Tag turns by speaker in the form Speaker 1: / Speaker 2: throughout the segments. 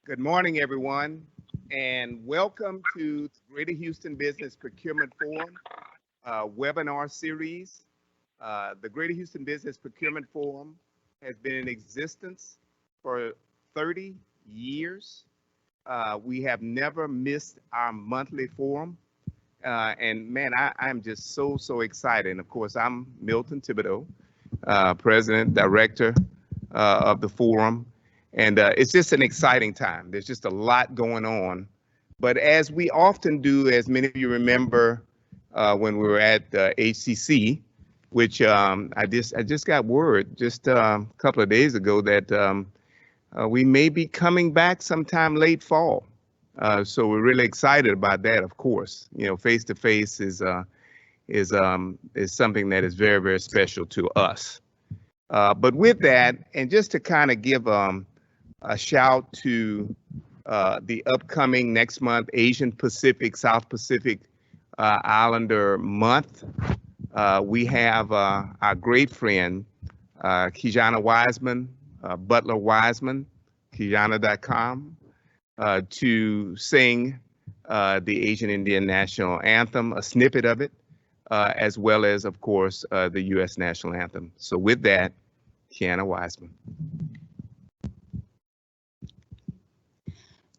Speaker 1: Good morning, everyone, and welcome to the Greater Houston Business Procurement Forum webinar series. The Greater Houston Business Procurement Forum has been in existence for 30 years. We have never missed our monthly forum. And man, I'm just so excited. And of course, I'm Milton Thibodeau, President, Director of the forum. And it's just an exciting time. There's just a lot going on. But as we often do, as many of you remember when we were at HCC, which I just got word just a couple of days ago that we may be coming back sometime late fall. So we're really excited about that, of course. You know, face to face is something that is very special to us. But with that, and just to kind of give a shout to the upcoming next month Asian Pacific, South Pacific Islander Month, we have our great friend Kijana Wiseman, Butler Wiseman, Kijana.com, to sing the Asian Indian National Anthem, a snippet of it, as well as, of course, the U.S. National Anthem. So with that, Kijana Wiseman.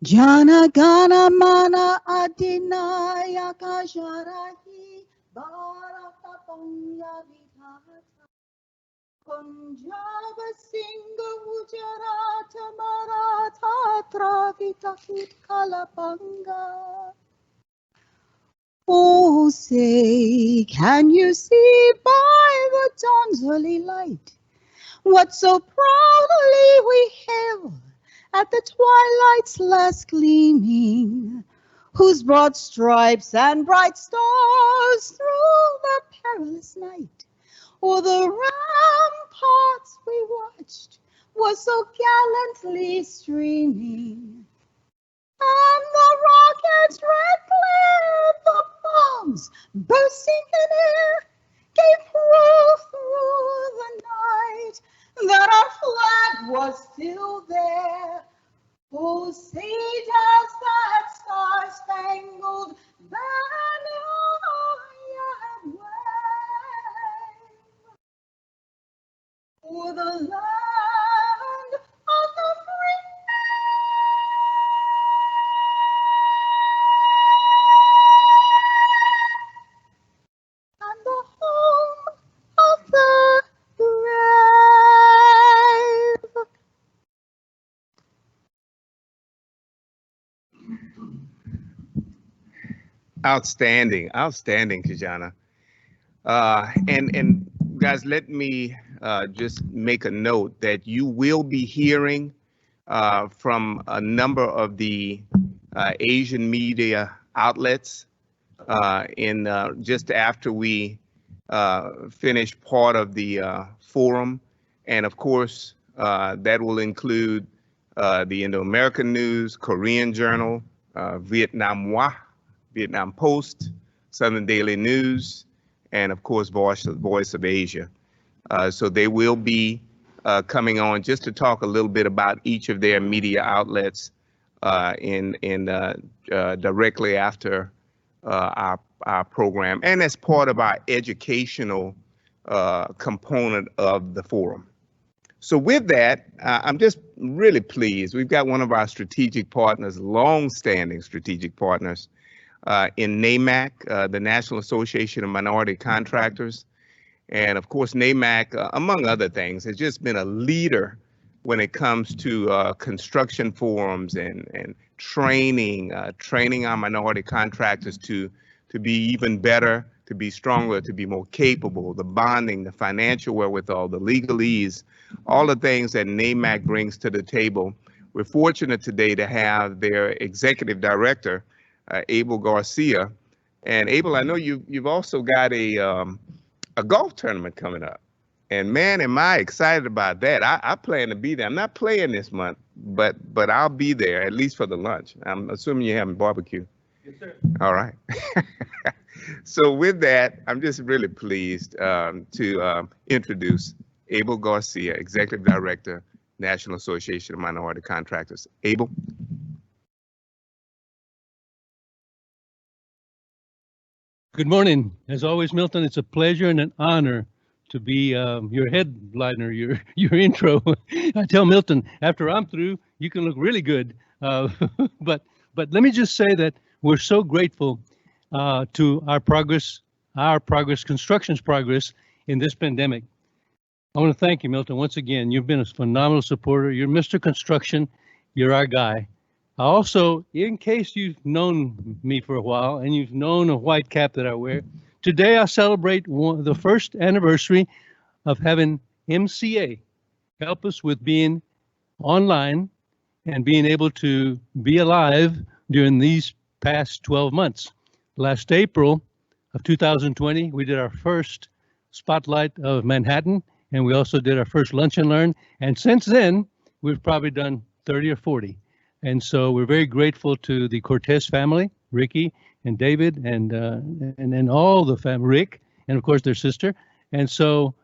Speaker 2: Jana Gana Mana Adinaya Kajarahi Barata Panya Vitata Punjab Singha Gujarata Maratha Travita Kalapanga. Oh, say, can you see by the dawn's early light what so proudly we hailed at the twilight's last gleaming, whose broad stripes and bright stars through the perilous night, o'er the ramparts we watched, was so gallantly streaming. And the rockets red glare, the bombs bursting in air, gave proof through the night that our flag was still there. Oh, say does that star-spangled banner yet wave o'er the land of the free and the home of the brave.
Speaker 1: Outstanding, Kijana. And guys, let me just make a note that you will be hearing from a number of the Asian media outlets in just after we finish part of the forum, and of course that will include the Indo-American News, Korean Journal, Vietnam Post, Southern Daily News, and of course Voice of Asia. So they will be coming on just to talk a little bit about each of their media outlets directly after our program, and as part of our educational component of the forum. So with that, I'm just really pleased. We've got one of our strategic partners, long-standing strategic partners, in NAMAC, the National Association of Minority Contractors. And of course, NAMAC, among other things, has just been a leader when it comes to construction forums and training our minority contractors to be even better, to be stronger, to be more capable, the bonding, the financial wherewithal, the legalese, all the things that NAMAC brings to the table. We're fortunate today to have their executive director, Abel Garcia. And Abel, I know you've also got a golf tournament coming up. And man, am I excited about that. I plan to be there. I'm not playing this month, but I'll be there, at least for the lunch. I'm assuming you're having barbecue.
Speaker 3: Yes, sir.
Speaker 1: All right. So with that, I'm just really pleased to introduce Abel Garcia, Executive Director, National Association of Minority Contractors. Abel?
Speaker 3: Good morning. As always, Milton, it's a pleasure and an honor to be your headliner, your intro. I tell Milton, after I'm through, you can look really good. Uh, but let me just say that we're so grateful to our progress, construction's progress in this pandemic. I want to thank you, Milton, once again. You've been a phenomenal supporter. You're Mr. Construction. You're our guy. Also, in case you've known me for a while and you've known a white cap that I wear, today I celebrate the first anniversary of having MCA help us with being online and being able to be alive during these past 12 months. Last April of 2020, we did our first spotlight of Manhattan, and we also did our first lunch and learn. And since then, we've probably done 30 or 40. And so we're very grateful to the Cortez family, Ricky and David, and all the family, Rick, and of course their sister. And so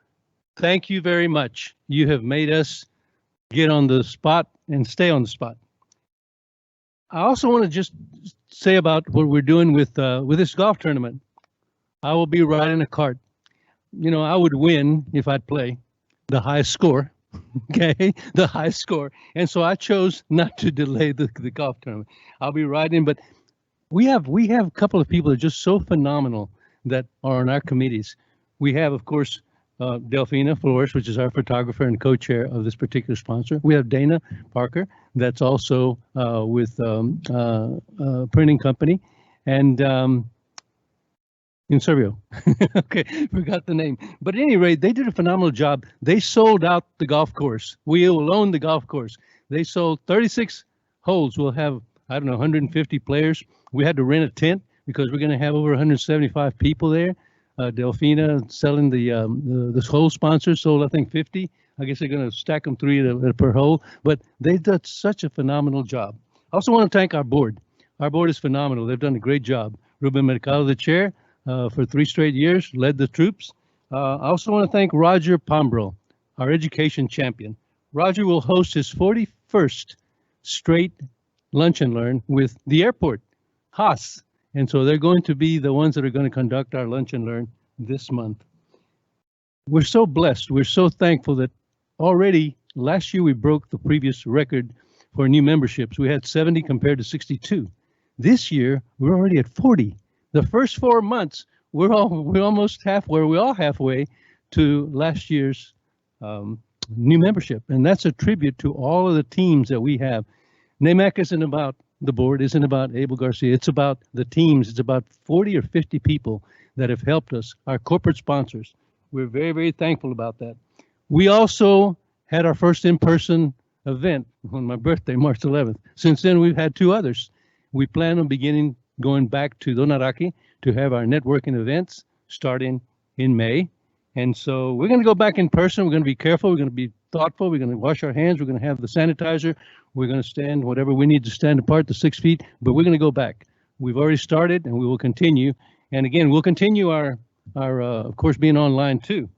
Speaker 3: thank you very much. You have made us get on the spot and stay on the spot. I also want to just say about what we're doing with this golf tournament. I will be riding a cart. You know, I would win if I'd play the highest score. Okay, the high score. And so I chose not to delay the golf tournament. I'll be riding, but we have a couple of people that are just so phenomenal that are on our committees. We have, of course, Delphina Flores, which is our photographer and co-chair of this particular sponsor. We have Dana Parker, that's also with printing company, and in Serbia. Okay, forgot the name. But at any rate, they did a phenomenal job. They sold out the golf course. We will own the golf course. They sold 36 holes. We'll have, I don't know, 150 players. We had to rent a tent because we're going to have over 175 people there. Delphina selling the hole sponsors sold, I think, 50. I guess they're going to stack them 3 per hole. But they did such a phenomenal job. I also want to thank our board. Our board is phenomenal. They've done a great job. Ruben Mercado, the chair, for 3 straight years, led the troops. I also want to thank Roger Pombro, our education champion. Roger will host his 41st straight lunch and learn with the airport, Haas. And so they're going to be the ones that are going to conduct our lunch and learn this month. We're so blessed. We're so thankful that already last year we broke the previous record for new memberships. We had 70 compared to 62. This year, we're already at 40. The first 4 months, we're almost halfway. We're all halfway to last year's new membership, and that's a tribute to all of the teams that we have. NAMAC isn't about the board, isn't about Abel Garcia. It's about the teams. It's about 40 or 50 people that have helped us. Our corporate sponsors. We're very, very thankful about that. We also had our first in-person event on my birthday, March 11th. Since then, we've had 2 others. We plan on going back to Donaraki to have our networking events starting in May. And so we're going to go back in person. We're going to be careful. We're going to be thoughtful. We're going to wash our hands. We're going to have the sanitizer. We're going to stand whatever we need to stand apart, the 6 feet, but we're going to go back. We've already started and we will continue. And again, we'll continue our of course, being online too.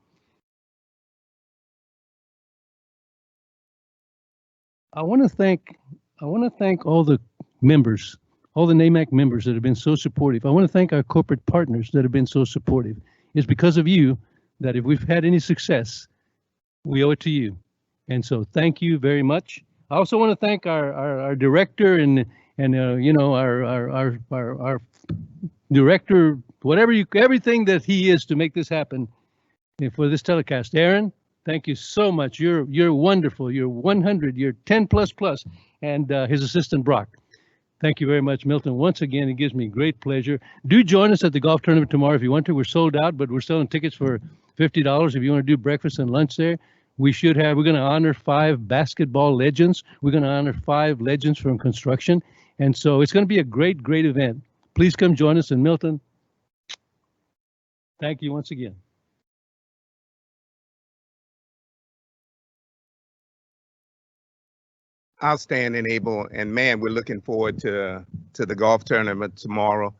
Speaker 3: I want to thank all the members, all the NAMAC members that have been so supportive. I want to thank our corporate partners that have been so supportive. It's because of you that if we've had any success, we owe it to you. And so thank you very much. I also want to thank our director and you know, our director, everything that he is to make this happen for this telecast. Aaron, thank you so much. You're wonderful. You're 100. You're 10 plus, and his assistant Brock. Thank you very much, Milton. Once again, it gives me great pleasure. Do join us at the golf tournament tomorrow if you want to. We're sold out, but we're selling tickets for $50 if you want to do breakfast and lunch there. We're going to honor 5 basketball legends. We're going to honor 5 legends from construction. And so it's going to be a great, great event. Please come join us. And Milton, thank you once again.
Speaker 1: Outstanding, Abel, and man, we're looking forward to the golf tournament tomorrow.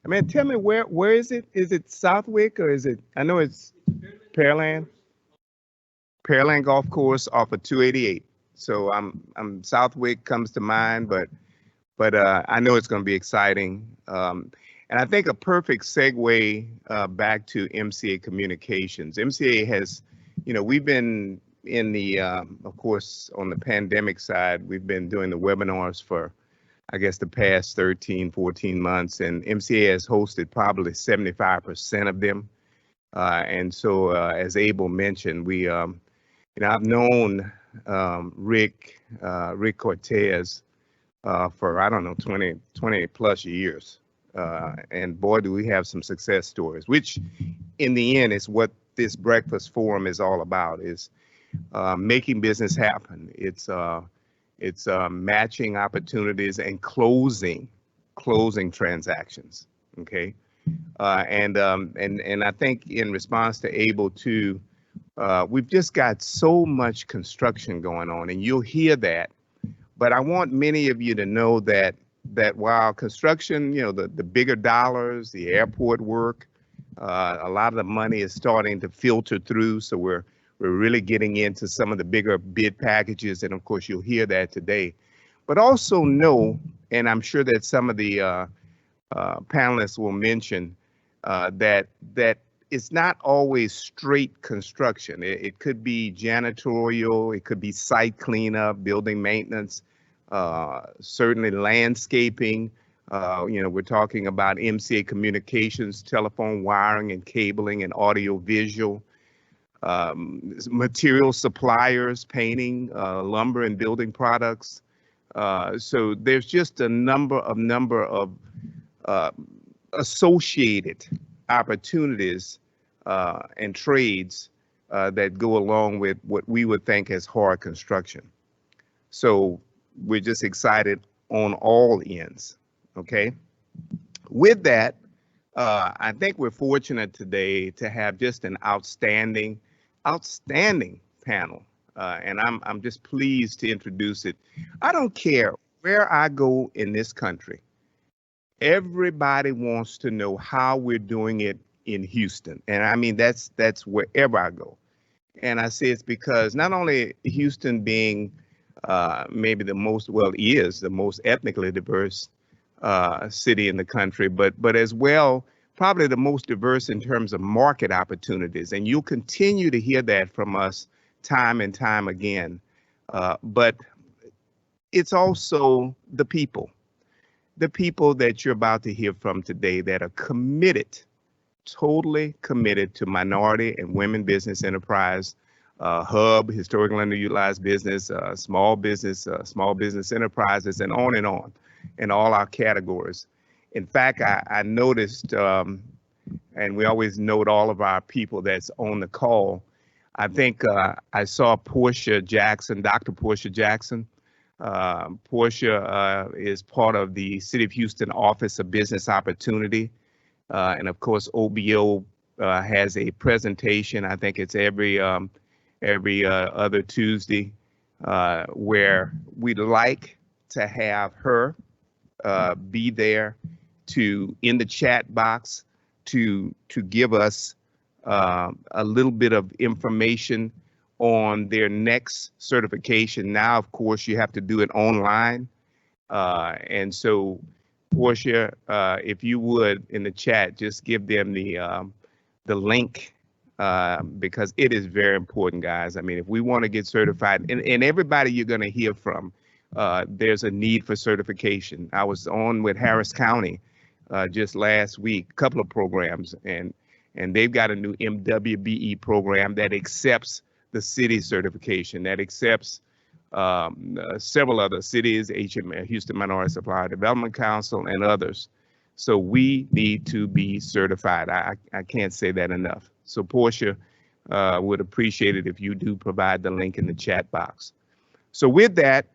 Speaker 1: I mean, tell me where is it? Is it Southwick or is it? I know it's Pearland Golf Course off of 288. So I'm Southwick comes to mind, but I know it's going to be exciting. And I think a perfect segue back to MCA Communications. MCA has, we've been in the, of course, on the pandemic side, we've been doing the webinars for, I guess, the past 13, 14 months, and MCA has hosted probably 75% of them. And so, as Abel mentioned, I've known Rick Cortez for, I don't know, 20 plus years. And boy, do we have some success stories, which in the end is what this breakfast forum is all about, is making business happen. It's matching opportunities and closing transactions. Okay. And I think in response to Abel too, we've just got so much construction going on, and you'll hear that. But I want many of you to know that while construction, the bigger dollars, the airport work, a lot of the money is starting to filter through. So we're really getting into some of the bigger bid packages, and of course you'll hear that today. But also know, and I'm sure that some of the panelists will mention that it's not always straight construction. It could be janitorial, it could be site cleanup, building maintenance, certainly landscaping. We're talking about MCA Communications, telephone wiring and cabling and audio visual, material suppliers, painting, lumber and building products. So there's just a number of associated opportunities and trades that go along with what we would think as hard construction. So we're just excited on all ends. Okay. With that, I think we're fortunate today to have just an outstanding panel. And I'm just pleased to introduce it. I don't care where I go in this country. Everybody wants to know how we're doing it in Houston. And I mean, that's wherever I go. And I say it's because not only Houston being maybe is the most ethnically diverse city in the country, but as well, probably the most diverse in terms of market opportunities. And you'll continue to hear that from us time and time again. But it's also the people that you're about to hear from today that are committed, totally committed to minority and women business enterprise, hub, historically underutilized business, small business enterprises, and on in all our categories. In fact, I noticed, and we always note all of our people that's on the call. I think I saw Portia Jackson, Dr. Portia Jackson. Portia is part of the City of Houston Office of Business Opportunity. And of course, OBO has a presentation. I think it's every other Tuesday, where we'd like to have her be there in the chat box to give us a little bit of information on their next certification. Now, of course, you have to do it online. And so, Portia, if you would, in the chat, just give them the link, because it is very important, guys. I mean, if we want to get certified, and everybody you're going to hear from, there's a need for certification. I was on with Harris County just last week, a couple of programs, and they've got a new MWBE program that accepts the city certification, that accepts several other cities, Houston Minority Supplier Development Council, and others. So we need to be certified. I can't say that enough. So Portia, would appreciate it if you do provide the link in the chat box. So with that,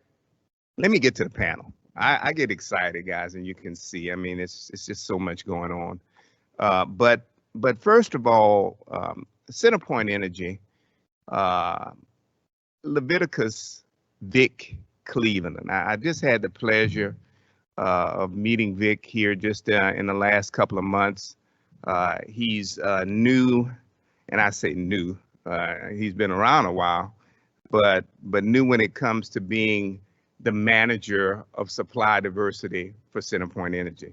Speaker 1: let me get to the panel. I get excited, guys, and you can see, I mean, it's just so much going on. But first of all, CenterPoint Energy, Leviticus Vic Cleveland. I just had the pleasure of meeting Vic here just in the last couple of months. He's new, and I say new, he's been around a while, but new when it comes to being the manager of supply diversity for CenterPoint Energy.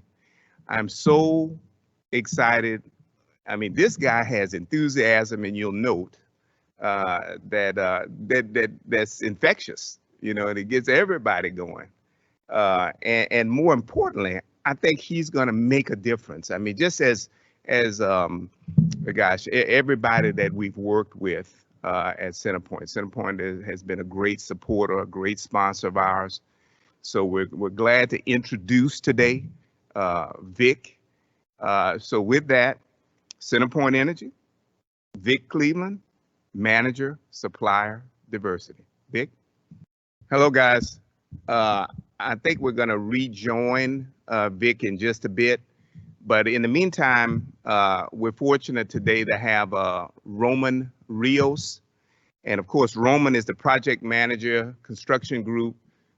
Speaker 1: I'm so excited. I mean, this guy has enthusiasm, and you'll note that's infectious, you know, and it gets everybody going. And more importantly, I think he's going to make a difference. I mean, just everybody that we've worked with at Centerpoint has been a great supporter, a great sponsor of ours. So we're glad to introduce today Vic. So with that, Centerpoint Energy, Vic Cleveland, Manager, Supplier, Diversity. Vic. Hello, guys. I think we're going to rejoin Vic in just a bit. But in the meantime, we're fortunate today to have Roman Rios. And of course, Roman is the project manager, construction group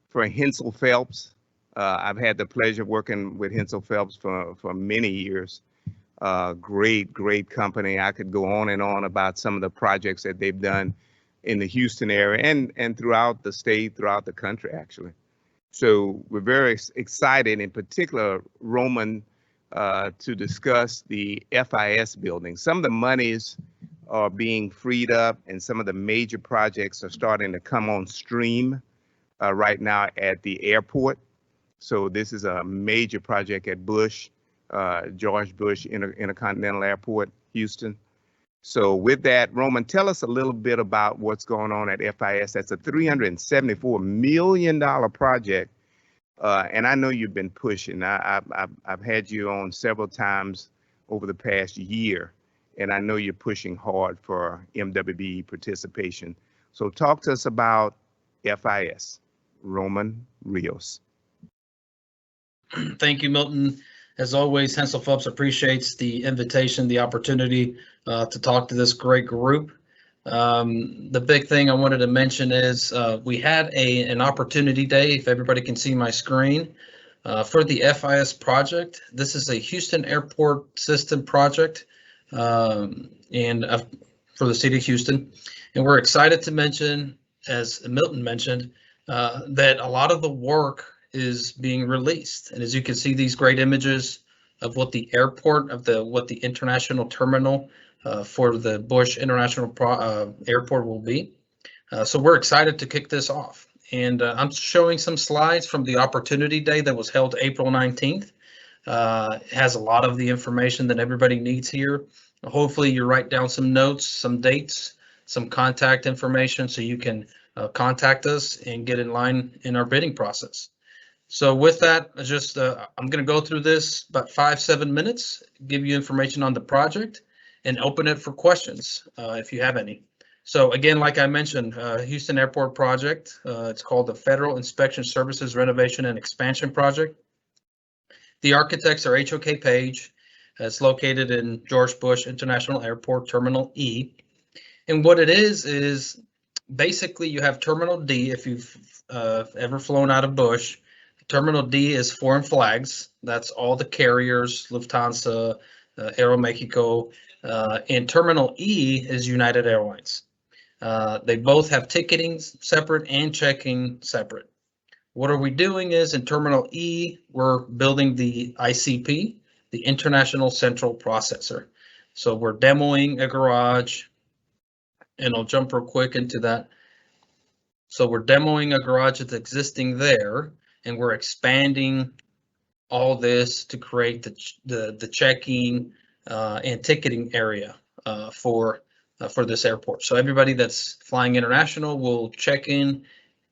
Speaker 1: for Hensel Phelps. I've had the pleasure of working with Hensel Phelps for many years. Great company. I could go on and on about some of the projects that they've done in the Houston area and throughout the state, throughout the country, actually. So we're very excited, in particular, Roman, to discuss the FIS building. Some of the monies are being freed up, and some of the major projects are starting to come on stream right now at the airport. So this is a major project at Bush, George Bush Intercontinental Airport, Houston. So with that, Roman, tell us a little bit about what's going on at FIS. That's a $374 million project. And I know you've been pushing. I've had you on several times over the past year, and I know you're pushing hard for MWBE participation. So talk to us about FIS. Roman Rios.
Speaker 4: Thank you, Milton. As always, Hensel Phelps appreciates the invitation, the opportunity to talk to this great group. The big thing I wanted to mention is we had an opportunity day, if everybody can see my screen, for the FIS project. This is a Houston Airport System project and for the city of Houston. And we're excited to mention, as Milton mentioned, that a lot of the work is being released. And as you can see, these great images of what the airport, what the international terminal for the Bush International Airport will be. So we're excited to kick this off. And I'm showing some slides from the Opportunity Day that was held April 19th. It has a lot of the information that everybody needs here. Hopefully you write down some notes, some dates, some contact information so you can contact us and get in line in our bidding process. So with that, I'm going to go through this about 5-7 minutes, give you information on the project, and open it for questions if you have any. So again, like I mentioned, Houston Airport project, it's called the Federal Inspection Services Renovation and Expansion Project. The architects are HOK Page. It's located in George Bush International Airport, Terminal E. And what it is basically you have Terminal D, if you've ever flown out of Bush. Terminal D is foreign flags. That's all the carriers, Lufthansa, Aeromexico, and Terminal E is United Airlines. They both have ticketing separate and checking separate. What are we doing is in Terminal E, we're building the ICP, the International Central Processor. So we're demoing a garage, and I'll jump real quick into that. So we're demoing a garage that's existing there, and we're expanding all this to create the checking and ticketing area for this airport. So everybody that's flying international will check in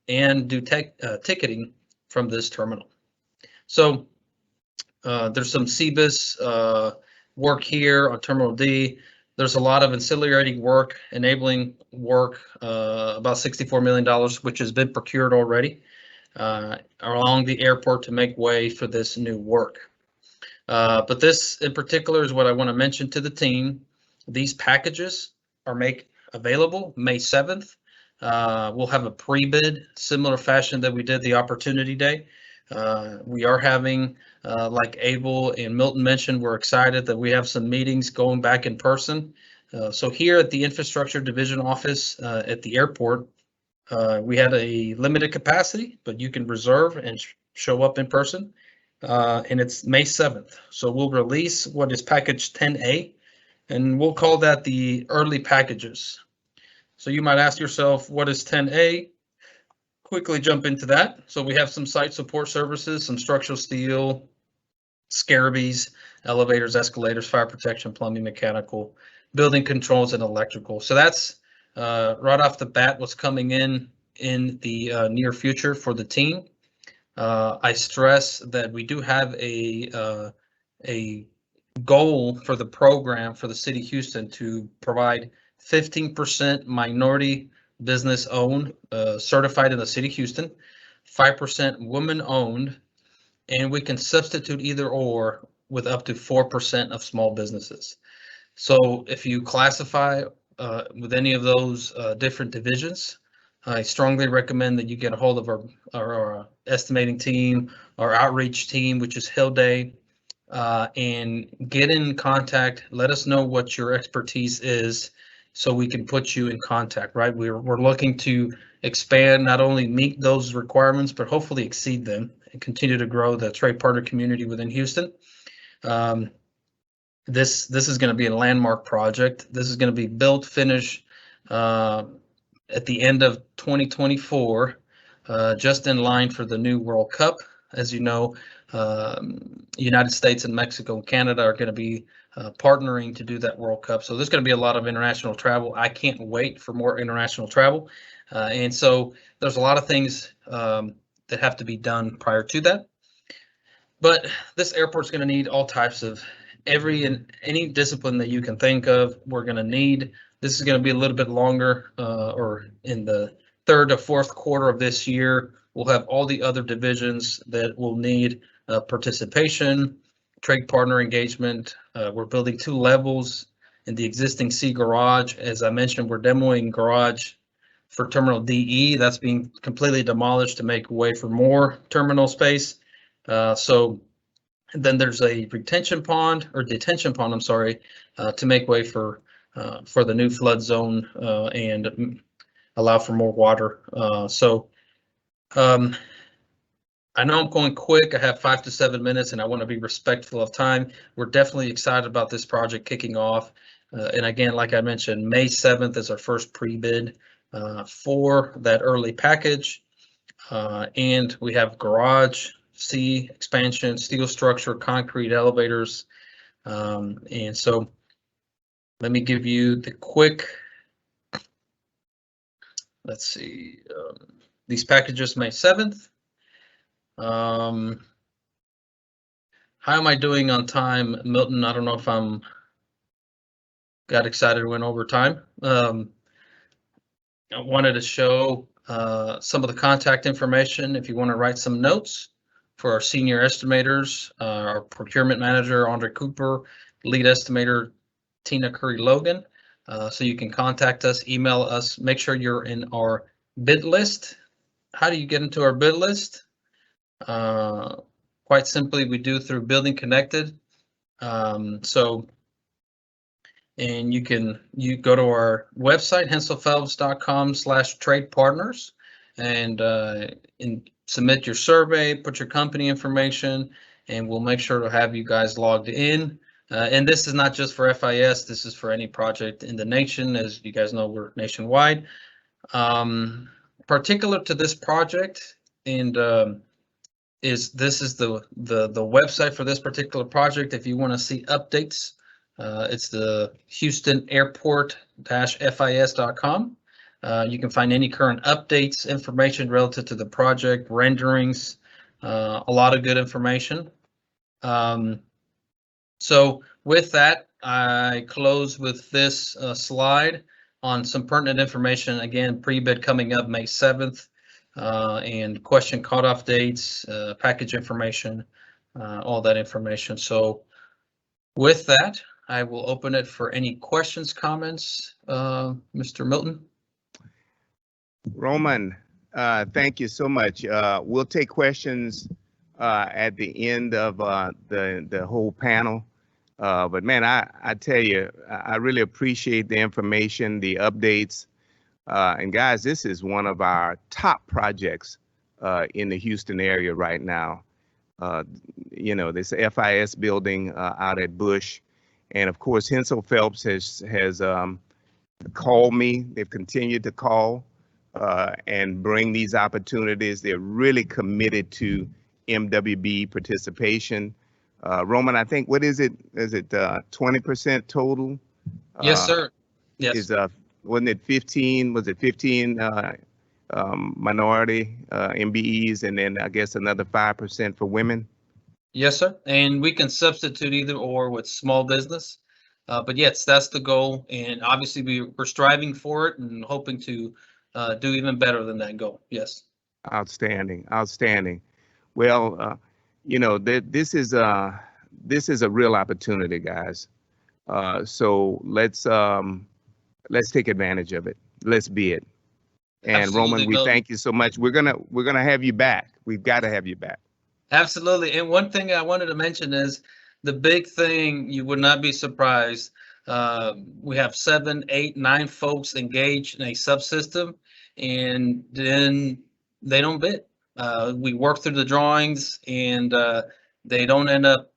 Speaker 4: and do ticketing from this terminal. So there's some CBIS work here on Terminal D. There's a lot of ancillary work, enabling work, about $64 million, which has been procured already along the airport to make way for this new work. But this in particular is what I want to mention to the team. These packages are available May 7th. We'll have a pre-bid, similar fashion that we did the Opportunity Day. We are having, like Abel and Milton mentioned, we're excited that we have some meetings going back in person. So here at the Infrastructure Division office at the airport, we had a limited capacity, but you can reserve and show up in person. and it's May 7th. So we'll release what is package 10A, and we'll call that the early packages. So you might ask yourself, what is 10A? Quickly jump into that. So we have some site support services, some structural steel, scarabees, elevators, escalators, fire protection, plumbing, mechanical, building controls, and electrical. So that's right off the bat what's coming in the near future for the team. I stress that we do have a goal for the program for the city of Houston to provide 15% minority business owned, certified in the city of Houston, 5% women owned, and we can substitute either or with up to 4% of small businesses. So if you classify with any of those different divisions, I strongly recommend that you get a hold of our estimating team, our outreach team, which is Hilde, and get in contact. Let us know what your expertise is so we can put you in contact, right? We're looking to expand, not only meet those requirements, but hopefully exceed them and continue to grow the trade partner community within Houston. This is going to be a landmark project. This is going to be built, finished at the end of 2024, just in line for the new World Cup. As you know, United States and Mexico and Canada are going to be partnering to do that World Cup. So there's going to be a lot of international travel. I can't wait for more international travel. And so there's a lot of things that have to be done prior to that. But this airport's going to need all types of any discipline that you can think of. We're going to need. This is going to be a little bit longer, or in the third or fourth quarter of this year. We'll have all the other divisions that will need participation, trade partner engagement. We're building 2 levels in the existing C garage. As I mentioned, we're demoing garage for Terminal DE. That's being completely demolished to make way for more terminal space. So then there's a detention pond, I'm sorry, to make way for the new flood zone and allow for more water. I know I'm going quick. I have 5 to 7 minutes and I want to be respectful of time. We're definitely excited about this project kicking off. And again, like I mentioned, May 7th is our first pre-bid for that early package. And we have garage, C, expansion, steel structure, concrete, elevators. And so let me give you the quick, let's see, these packages May 7th. How am I doing on time, Milton? I don't know if I'm got excited and went over time. I wanted to show some of the contact information if you want to write some notes for our senior estimators, our procurement manager, Andre Cooper, lead estimator, Tina Curry-Logan. So you can contact us, email us, make sure you're in our bid list. How do you get into our bid list? Quite simply, we do through Building Connected. And you go to our website, henselphelps.com/trade partners, and submit your survey, put your company information, and we'll make sure to have you guys logged in. And this is not just for FIS, this is for any project in the nation. As you guys know, we're nationwide. Particular to this project, and this is the website for this particular project. If you want to see updates, it's the Houston Airport-FIS.com. You can find any current updates, information relative to the project, renderings, a lot of good information. So with that, I close with this slide on some pertinent information. Again, pre-bid coming up May 7th, and question cutoff dates, package information, all that information. So with that, I will open it for any questions, comments, Mr. Milton.
Speaker 1: Roman, thank you so much. We'll take questions at the end of the whole panel. But man, I tell you, I really appreciate the information, the updates. And guys, this is one of our top projects in the Houston area right now. uh, this FIS building out at Bush. And of course, Hensel Phelps has called me. They've continued to call and bring these opportunities. They're really committed to MWB participation. Roman, I think, what is it? Is it 20% total?
Speaker 4: Yes, sir. Yes.
Speaker 1: Is wasn't it 15? Was it 15 minority MBEs, and then I guess another 5% for women?
Speaker 4: Yes, sir. And we can substitute either or with small business. But yes, that's the goal. And obviously we're striving for it and hoping to do even better than that goal. Yes.
Speaker 1: Outstanding, outstanding. Well, this is a real opportunity, guys. So let's take advantage of it. Let's be it. And
Speaker 4: Absolutely,
Speaker 1: Roman, we
Speaker 4: Milton.
Speaker 1: thank you so much. We're gonna have you back. We've got to have you back.
Speaker 4: Absolutely. And one thing I wanted to mention is the big thing, you would not be surprised. We have 7, 8, 9 folks engaged in a subsystem, and then they don't bid. We work through the drawings, and they don't end up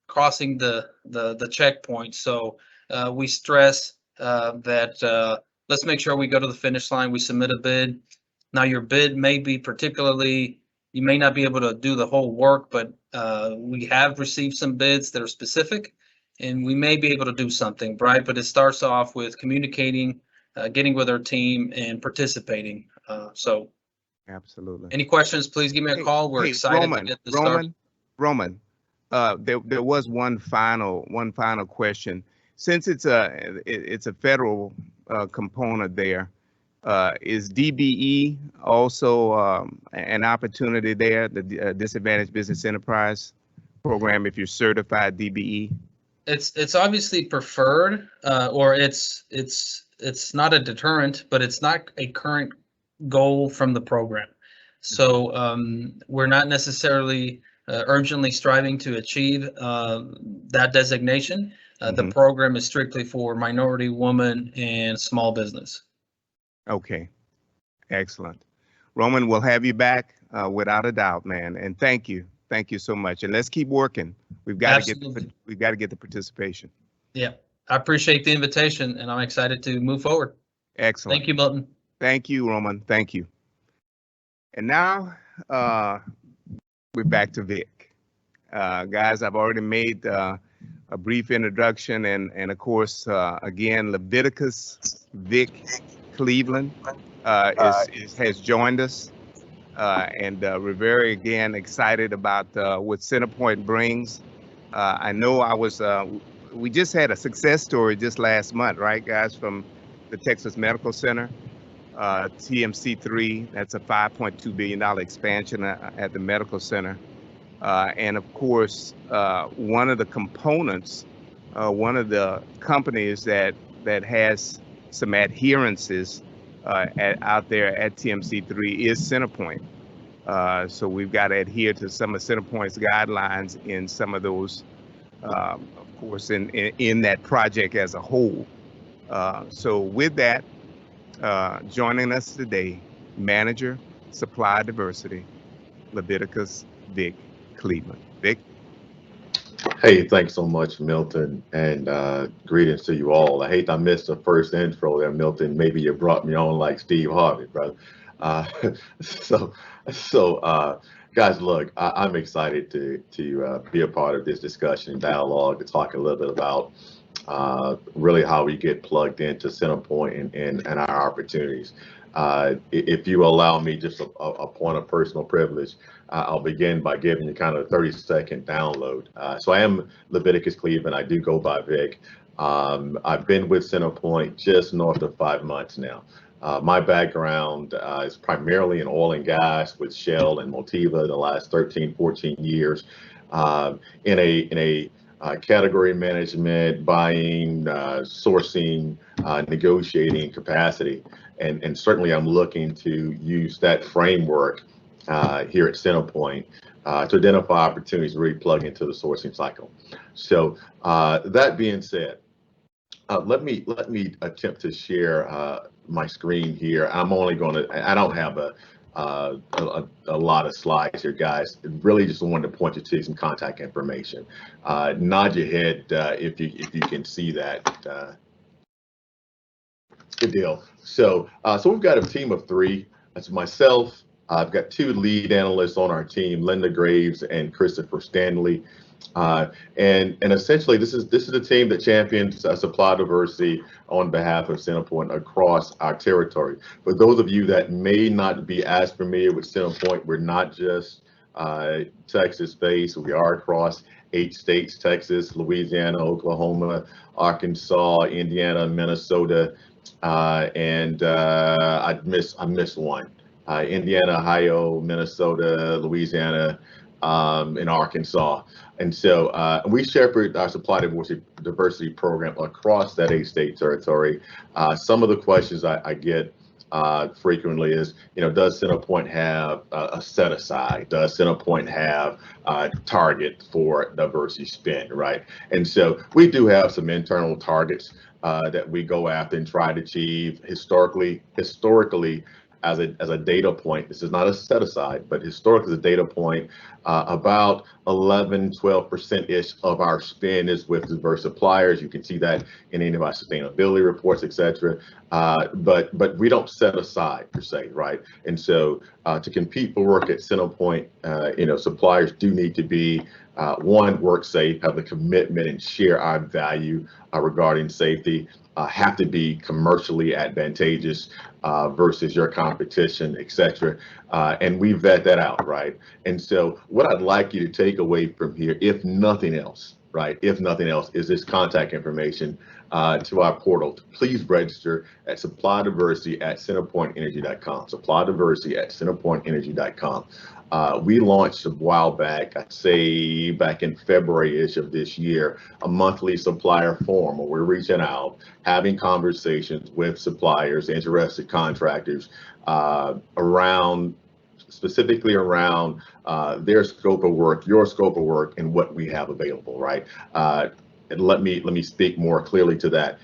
Speaker 4: crossing the checkpoint. So we stress that let's make sure we go to the finish line. We submit a bid. Now your bid may be particularly, you may not be able to do the whole work, but we have received some bids that are specific, and we may be able to do something, right? But it starts off with communicating, getting with our team, and participating. So,
Speaker 1: Absolutely.
Speaker 4: any questions, please give me a call. We're excited
Speaker 1: Roman,
Speaker 4: to get this started.
Speaker 1: Roman, there was one final question. Since it's a federal component there, is DBE also an opportunity there, the Disadvantaged Business Enterprise Program, if you're certified DBE?
Speaker 4: It's obviously preferred, or it's not a deterrent, but it's not a current goal from the program. So we're not necessarily urgently striving to achieve that designation. The program is strictly for minority, woman, and small business.
Speaker 1: Okay, excellent. Roman, we'll have you back without a doubt, man. And thank you so much. And let's keep working. We've got to get the participation.
Speaker 4: Yeah, I appreciate the invitation, and I'm excited to move forward.
Speaker 1: Excellent.
Speaker 4: Thank you, Milton.
Speaker 1: Thank you, Roman. Thank you. And now we're back to Vic. Guys, I've already made a brief introduction, and of course, again, Leviticus Vic Cleveland has joined us, and we're very, again, excited about what CenterPoint brings. I know we just had a success story just last month, right, guys, from the Texas Medical Center, TMC3. That's a $5.2 billion expansion at the medical center. And of course, one of the components, one of the companies that has some adherences out there at TMC3 is CenterPoint. So we've got to adhere to some of CenterPoint's guidelines in some of those, of course, in that project as a whole. So with that, joining us today, Manager, Supply Diversity, Leviticus Vic Cleveland. Vic?
Speaker 5: Hey, thanks so much, Milton, and greetings to you all. I hate I missed the first intro there, Milton. Maybe you brought me on like Steve Harvey, brother. Guys, look, I'm excited to be a part of this discussion and dialogue, to talk a little bit about really how we get plugged into CenterPoint and our opportunities. If you allow me just a point of personal privilege, I'll begin by giving you kind of a 30-second download. So I am Leviticus Cleveland. I do go by Vic. I've been with CenterPoint just north of 5 months now. My background is primarily in oil and gas with Shell and Motiva the last 13, 14 years in a category management, buying, sourcing, negotiating capacity. And certainly I'm looking to use that framework here at CenterPoint to identify opportunities to really plug into the sourcing cycle. So that being said, let me attempt to share my screen here. I'm only going to, I don't have a lot of slides here, guys. Really just wanted to point you to some contact information. Nod your head if you can see that. Good deal. So we've got a team of 3. That's myself. I've got 2 lead analysts on our team, Linda Graves and Christopher Stanley. And essentially, this is a team that champions supply diversity on behalf of Centerpoint across our territory. For those of you that may not be as familiar with Centerpoint, we're not just Texas-based. We are across 8 states: Texas, Louisiana, Oklahoma, Arkansas, Indiana, Minnesota, and I missed one. Indiana, Ohio, Minnesota, Louisiana, in Arkansas. And so we shepherd our supply diversity program across that 8-state territory. Some of the questions I get frequently is, does Centerpoint have a set aside? Does Centerpoint have a target for diversity spend, right? And so we do have some internal targets that we go after and try to achieve historically as a data point. This is not a set aside, but historically as a data point, about 11-12% of our spend is with diverse suppliers. You can see that in any of our sustainability reports, et cetera. But we don't set aside per se, right? And so to compete for work at Centerpoint, suppliers do need to be one, work safe, have the commitment and share our value regarding safety, have to be commercially advantageous versus your competition, et cetera. And we vet that out, right? And so what I'd like you to take away from here, if nothing else, right, if nothing else, is this contact information to our portal. Please register at supplydiversity@centerpointenergy.com. Supplydiversity@centerpointenergy.com. We launched a while back, I'd say back in February-ish of this year, a monthly supplier forum where we're reaching out, having conversations with suppliers, interested contractors specifically around their scope of work, your scope of work, and what we have available, right? And let me speak more clearly to that.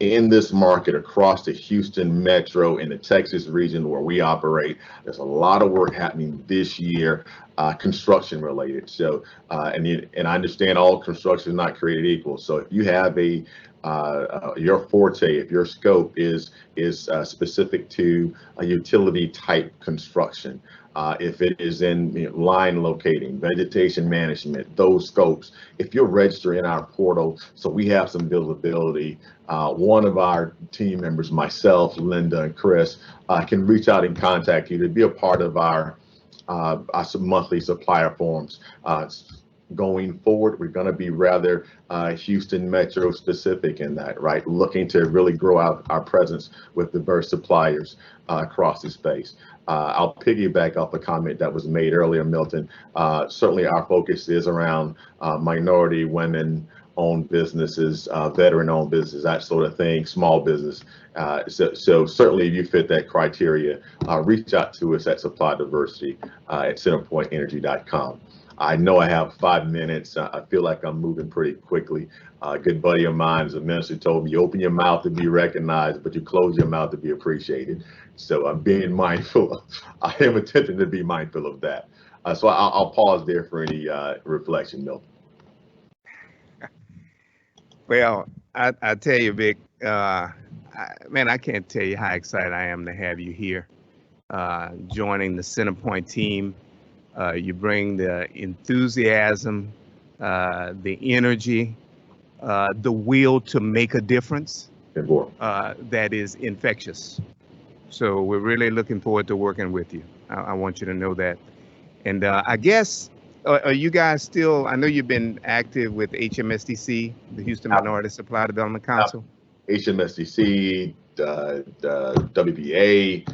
Speaker 5: In this market across the Houston metro and the Texas region where we operate, there's a lot of work happening this year, construction related. So, and I understand all construction is not created equal. So if you have your forte, if your scope is specific to a utility type construction, if it is in line locating, vegetation management, those scopes, if you're registered in our portal, so we have some visibility, one of our team members, myself, Linda, and Chris, can reach out and contact you to be a part of our monthly supplier forums. Going forward, we're going to be rather Houston metro specific in that, right? Looking to really grow out our presence with diverse suppliers across the space. I'll piggyback off a comment that was made earlier, Milton. Certainly our focus is around minority, women-owned businesses, veteran-owned businesses, that sort of thing, small business. So certainly if you fit that criteria, reach out to us at Supply Diversity at centerpointenergy.com. I know I have 5 minutes. I feel like I'm moving pretty quickly. A good buddy of mine, as a minister, told me, you open your mouth to be recognized, but you close your mouth to be appreciated. So I'm being mindful. I am attempting to be mindful of that. So I'll pause there for any reflection, Milton.
Speaker 1: Well, I tell you, Vic, man, I can't tell you how excited I am to have you here, joining the Centerpoint team. You bring the enthusiasm, the energy, the will to make a difference that is infectious. So we're really looking forward to working with you. I want you to know that. And I guess, are you guys still, I know you've been active with HMSDC, the Houston Minority Supply Development Council.
Speaker 5: HMSDC, WBA,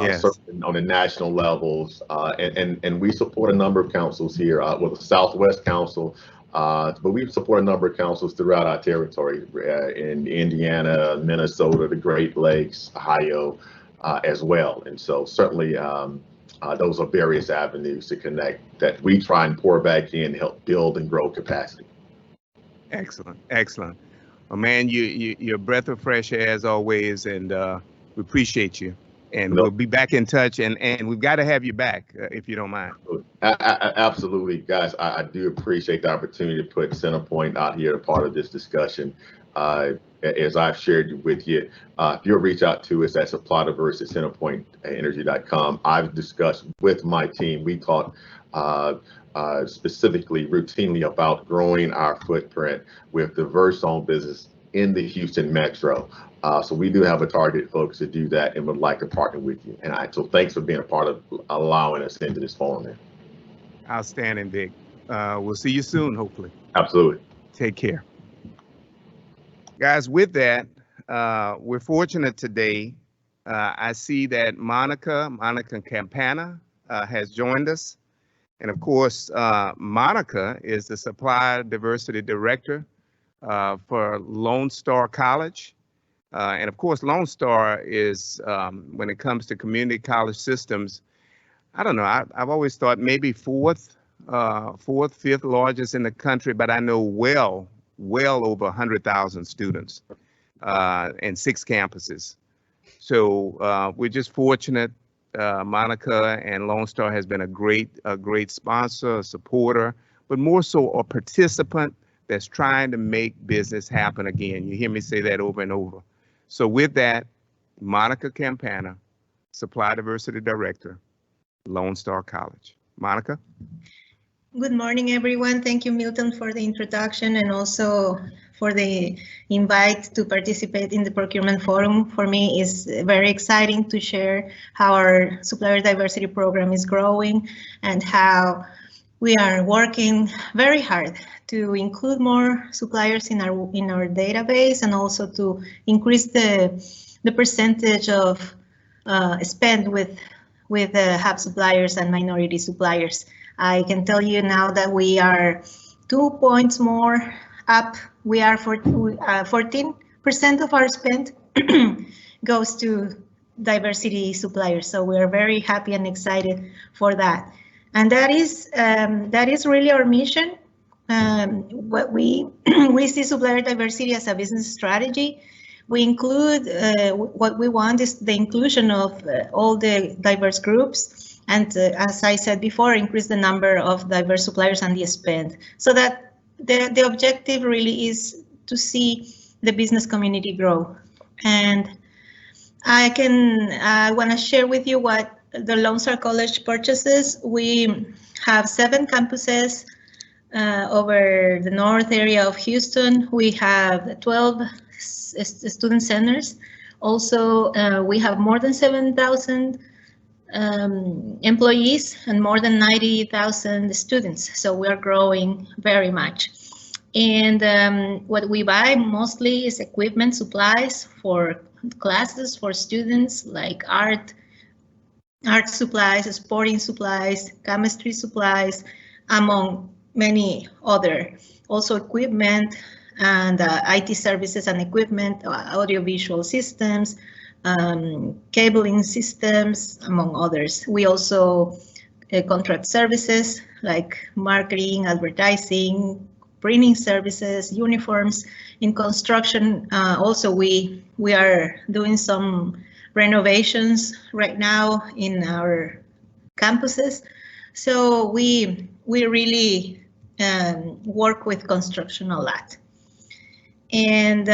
Speaker 1: yes.
Speaker 5: On the national levels, and we support a number of councils here, with the Southwest Council, but we support a number of councils throughout our territory, in Indiana, Minnesota, the Great Lakes, Ohio, as well. And so certainly those are various avenues to connect that we try and pour back in to help build and grow capacity.
Speaker 1: Excellent, excellent. Well, man, you're a breath of fresh air as always, and we appreciate you. And
Speaker 5: No.
Speaker 1: we'll be back in touch, and we've got to have you back if you don't mind.
Speaker 5: Absolutely, guys. I do appreciate the opportunity to put Centerpoint out here, a part of this discussion. As I've shared with you, if you'll reach out to us at supplydiverse@centerpointenergy.com. I've discussed with my team. We talk specifically, routinely about growing our footprint with diverse-owned business in the Houston metro. So we do have a targeted focus to do that and would like to partner with you. And so thanks for being a part of allowing us into this forum there.
Speaker 1: Outstanding, Vic. We'll see you soon, hopefully.
Speaker 5: Absolutely.
Speaker 1: Take care. Guys, with that, we're fortunate today. I see that Monica Campana has joined us. And of course, Monica is the Supply Diversity Director for Lone Star College. And of course, Lone Star is, when it comes to community college systems, I don't know, I've always thought maybe fourth, fifth largest in the country, but I know well over 100,000 students and 6 campuses. So we're just fortunate. Monica and Lone Star has been a great sponsor, a supporter, but more so a participant that's trying to make business happen again. You hear me say that over and over. So with that, Monica Campana, Supply Diversity Director, Lone Star College. Monica?
Speaker 2: Good morning, everyone. Thank you, Milton, for the introduction and also for the invite to participate in the procurement forum. For me, it's very exciting to share how our supplier diversity program is growing and how we are working very hard to include more suppliers in our database and also to increase the percentage of spend with hub suppliers and minority suppliers. I can tell you now that we are 2 points more up. We are 14% of our spend goes to diversity suppliers. So we are very happy and excited for that. And that is really our mission. What we see supplier diversity as a business strategy. We include what we want is the inclusion of all the diverse groups. And as I said before, increase the number of diverse suppliers and the spend. So that the objective really is to see the business community grow. And I want to share with you what the Lone Star College purchases. We have 7 campuses over the north area of Houston. We have 12 student centers. Also, we have more than 7,000 employees and more than 90,000 students. So we are growing very much. And what we buy mostly is equipment, supplies for classes for students like art supplies, sporting supplies, chemistry supplies, among many other. Also equipment and IT services and equipment, audiovisual systems, cabling systems, among others. We also contract services like marketing, advertising, printing services, uniforms. In construction, also we are doing some renovations right now in our campuses. So we really work with construction a lot. And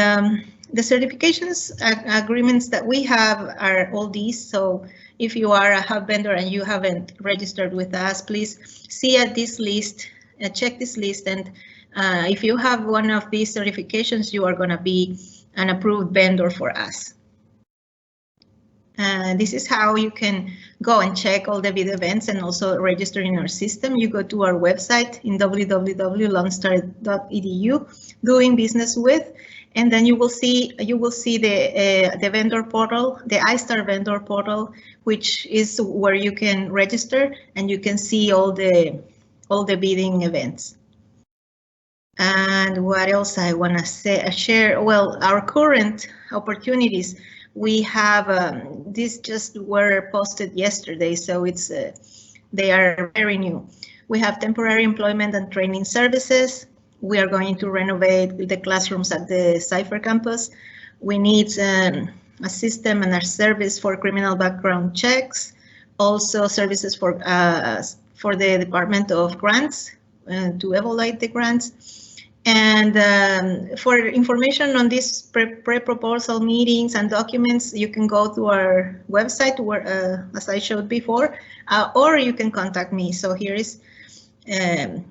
Speaker 2: the certifications agreements that we have are all these. So if you are a hub vendor and you haven't registered with us, please see at this list, check this list. And if you have one of these certifications, you are going to be an approved vendor for us. This is how you can go and check all the bid events and also register in our system. You go to our website in www.lonestar.edu, doing business with, and then you will see the vendor portal, the iStar vendor portal, which is where you can register and you can see all the bidding events. And what else I want to share? Well, our current opportunities. We have these just were posted yesterday, so it's they are very new. We have temporary employment and training services. We are going to renovate the classrooms at the Cypher campus. We need a system and a service for criminal background checks, also services for the Department of Grants to evaluate the grants. And for information on these pre-proposal meetings and documents, you can go to our website, where, as I showed before, or you can contact me. So here's my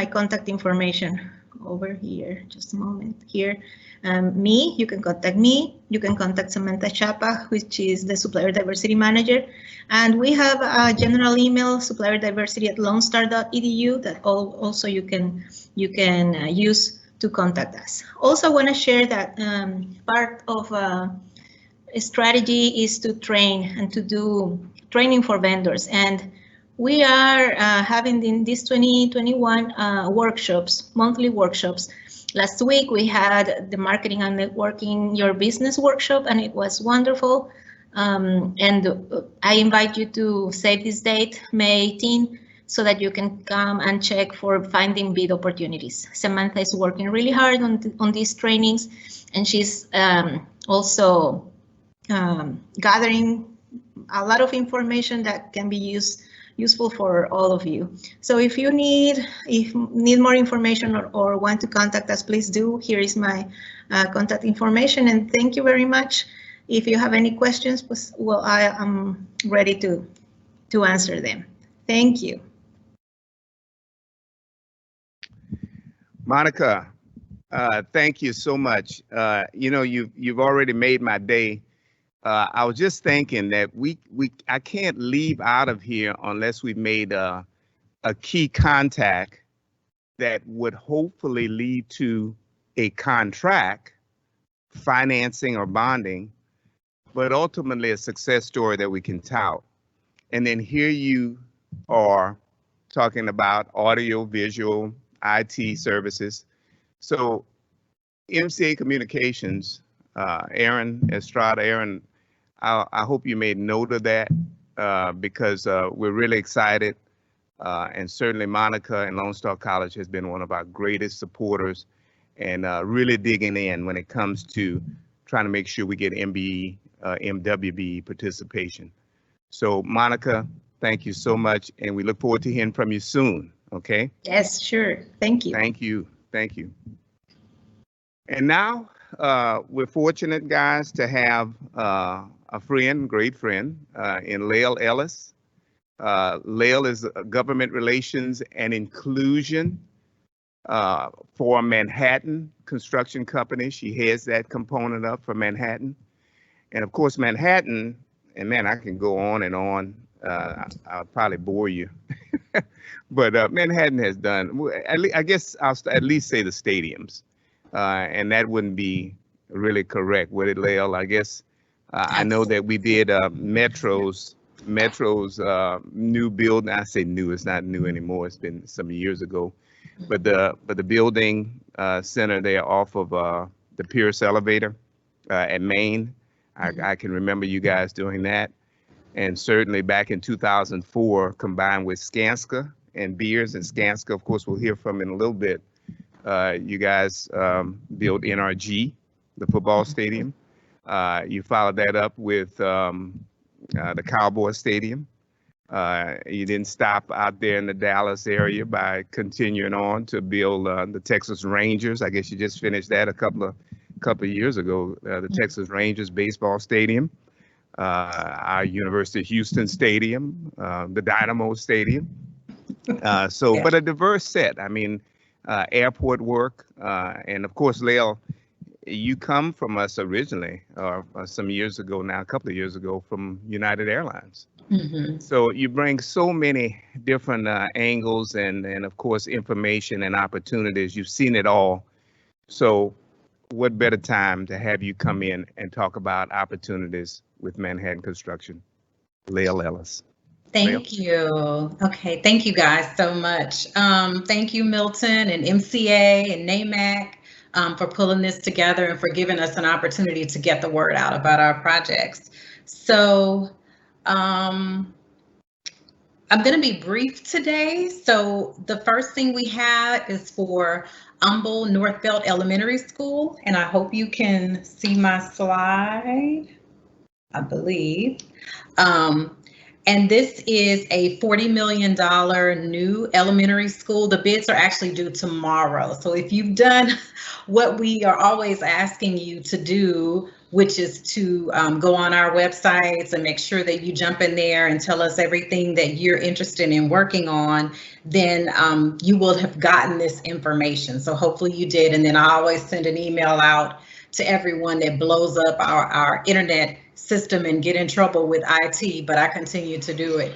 Speaker 2: contact information over here. Just a moment here. You can contact me. You can contact Samantha Chapa, which is the Supplier Diversity Manager. And we have a general email, supplierdiversity@lonestar.edu, that also you can use to contact us. Also, I want to share that part of a strategy is to train and to do training for vendors. And we are having in this 2021 workshops, monthly workshops. Last week we had the Marketing and Networking Your Business workshop, and it was wonderful. And I invite you to save this date, May 18, so that you can come and check for finding bid opportunities. Samantha is working really hard on these trainings, and she's also gathering a lot of information that can be useful for all of you. So if you need more information or want to contact us, please do. Here is my contact information, and thank you very much. If you have any questions, well, I am ready to answer them. Thank you.
Speaker 1: Monica, thank you so much. You know, you've already made my day. I was just thinking that I can't leave out of here unless we've made a key contact that would hopefully lead to a contract, financing or bonding, but ultimately a success story that we can tout. And then here you are talking about audio, visual, IT services. So MCA Communications, Aaron Estrada, Aaron, I hope you made note of that because we're really excited. And certainly Monica and Lone Star College has been one of our greatest supporters and really digging in when it comes to trying to make sure we get MWBE participation. So Monica, thank you so much. And we look forward to hearing from you soon. Okay?
Speaker 2: Yes, sure. Thank you.
Speaker 1: Thank you. Thank you. And now we're fortunate, guys, to have a friend, great friend, in Lael Ellis. Lael is Government Relations and Inclusion for Manhattan Construction Company. She heads that component up for Manhattan. And of course, Manhattan, and man, I can go on and on. I'll probably bore you. But Manhattan has done, I guess I'll at least say the stadiums. And that wouldn't be really correct, would it, Lael? I guess I know that we did Metro's new building. I say new, it's not new anymore. It's been some years ago. But the building center there off of the Pierce elevator at Maine, I can remember you guys doing that. And certainly back in 2004, combined with Skanska and Beers and Skanska, of course, we'll hear from in a little bit. You guys built NRG, the football stadium. You followed that up with the Cowboy Stadium. You didn't stop out there in the Dallas area by continuing on to build the Texas Rangers. I guess you just finished that a couple of years ago, the Texas Rangers baseball stadium, our University of Houston Stadium, the Dynamo Stadium. But a diverse set. I mean, airport work, and of course, Lael, you come from us originally, some years ago now, a couple of years ago, from United Airlines. Mm-hmm. So you bring so many different angles and of course, information and opportunities. You've seen it all. So what better time to have you come in and talk about opportunities with Manhattan Construction? Lael Ellis.
Speaker 6: Thank you. Okay, thank you guys so much. Thank you, Milton and MCA and NAMAC for pulling this together and for giving us an opportunity to get the word out about our projects. So I'm going to be brief today. So the first thing we have is for Humble Northbelt Elementary School, and I hope you can see my slide, I believe. And this is a $40 million new elementary school. The bids are actually due tomorrow. So if you've done what we are always asking you to do, which is to go on our websites and make sure that you jump in there and tell us everything that you're interested in working on, then you will have gotten this information. So hopefully you did. And then I always send an email out to everyone that blows up our internet system and get in trouble with IT, but I continue to do it.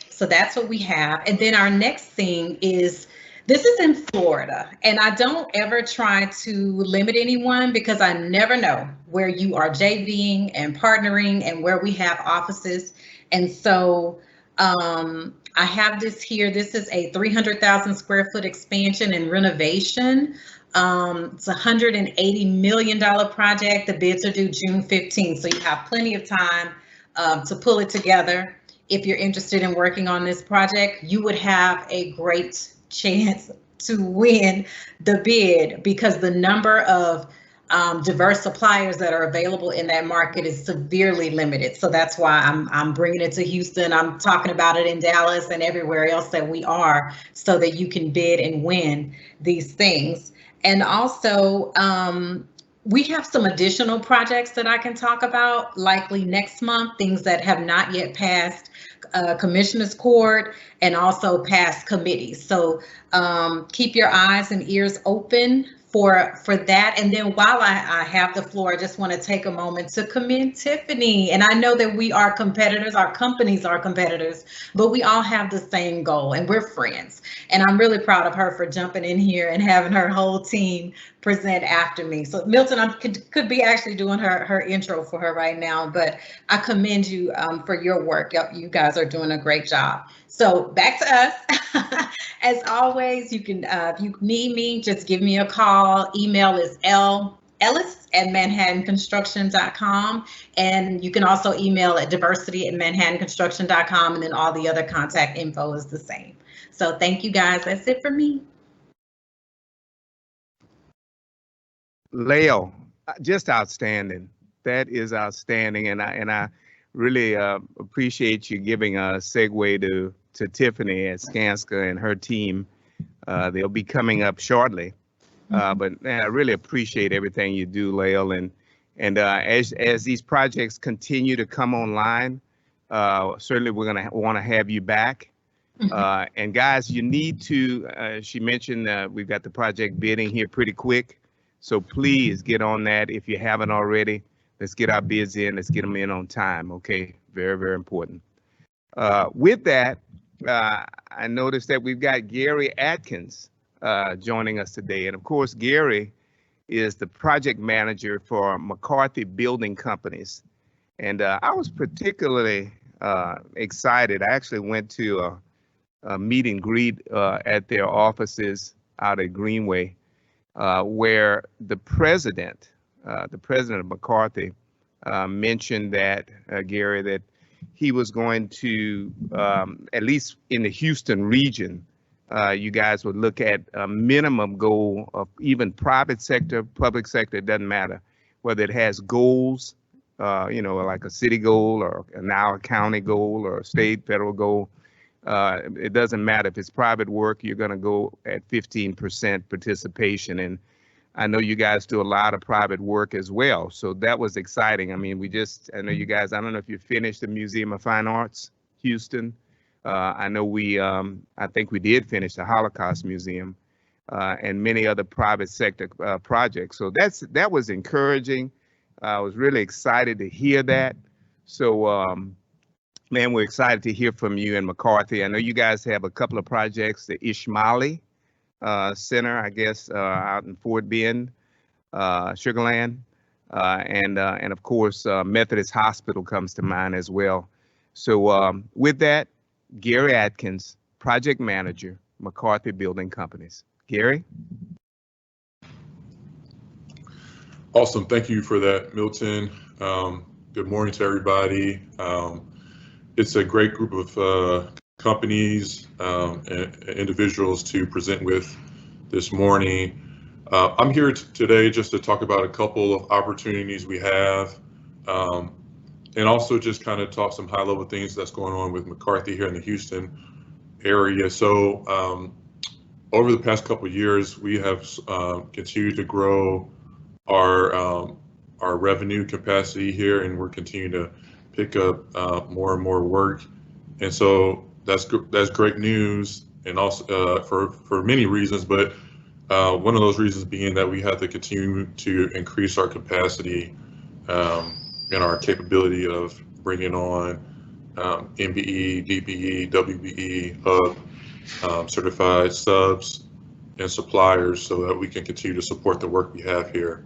Speaker 6: So that's what we have. And then our next thing is, this is in Florida, and I don't ever try to limit anyone because I never know where you are JVing and partnering and where we have offices. And so I have this here. This is a 300,000 square foot expansion and renovation. It's a $180 million project. The bids are due June 15th, so you have plenty of time to pull it together. If you're interested in working on this project, you would have a great chance to win the bid because the number of diverse suppliers that are available in that market is severely limited. So that's why I'm bringing it to Houston. I'm talking about it in Dallas and everywhere else that we are, so that you can bid and win these things. And also, we have some additional projects that I can talk about, likely next month, things that have not yet passed Commissioner's Court and also passed committees. So keep your eyes and ears open for that. And then while I have the floor, I just want to take a moment to commend Tiffany. And I know that we are competitors, our companies are competitors, but we all have the same goal and we're friends. And I'm really proud of her for jumping in here and having her whole team present after me. So Milton, I could be actually doing her intro for her right now, but I commend you for your work. You guys are doing a great job. So back to us. As always, you can, if you need me, just give me a call. Email is ellis@manhattanconstruction.com. And you can also email at diversity@manhattanconstruction.com. And then all the other contact info is the same. So thank you guys. That's it for me.
Speaker 1: Leo, just outstanding. That is outstanding. And I really appreciate you giving a segue to Tiffany at Skanska and her team. They'll be coming up shortly. But man, I really appreciate everything you do, Leo. And as these projects continue to come online, certainly we're going to want to have you back. And guys, you need to, she mentioned we've got the project bidding here pretty quick. So please get on that if you haven't already. Let's get our bids in. Let's get them in on time. Okay, very, very important. With that, I noticed that we've got Gary Atkins joining us today. And of course, Gary is the project manager for McCarthy Building Companies. And I was particularly excited. I actually went to a meet and greet at their offices out at Greenway, where the president of McCarthy mentioned that, Gary, that he was going to, at least in the Houston region, you guys would look at a minimum goal of even private sector, public sector, it doesn't matter, whether it has goals, like a city goal or now a county goal or a state, federal goal. It doesn't matter if it's private work, you're going to go at 15% participation. And I know you guys do a lot of private work as well. So that was exciting. I mean, I know you guys, I don't know if you finished the Museum of Fine Arts, Houston. I know I think we did finish the Holocaust Museum and many other private sector projects. So that was encouraging. I was really excited to hear that. So, man, we're excited to hear from you and McCarthy. I know you guys have a couple of projects, the Ishmaeli Center, I guess, out in Fort Bend, Sugarland, and of course, Methodist Hospital comes to mind as well. So with that, Gary Atkins, project manager, McCarthy Building Companies. Gary?
Speaker 7: Awesome. Thank you for that, Milton. Good morning to everybody. it's a great group of companies and individuals to present with this morning. I'm here today just to talk about a couple of opportunities we have, and also just kind of talk some high-level things that's going on with McCarthy here in the Houston area. So over the past couple of years, we have continued to grow our revenue capacity here, and we're continuing to pick up more and more work. And so that's great news, and also for many reasons, but one of those reasons being that we have to continue to increase our capacity and our capability of bringing on MBE, DBE, WBE, Hub, certified subs and suppliers so that we can continue to support the work we have here.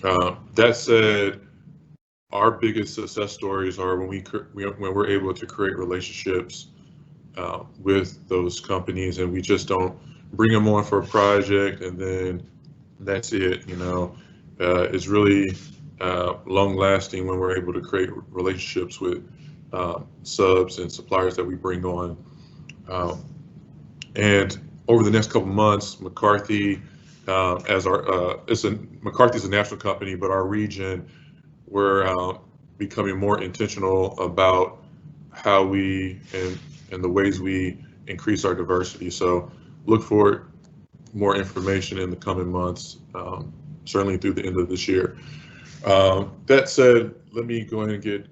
Speaker 7: That said, our biggest success stories are when we're able to create relationships with those companies, and we just don't bring them on for a project and then that's it. You know, it's really long lasting when we're able to create relationships with subs and suppliers that we bring on. And over the next couple months, McCarthy, as our McCarthy's a national company, but our region, we're becoming more intentional about how we and the ways we increase our diversity. So look for more information in the coming months, certainly through the end of this year. That said, let me go ahead and get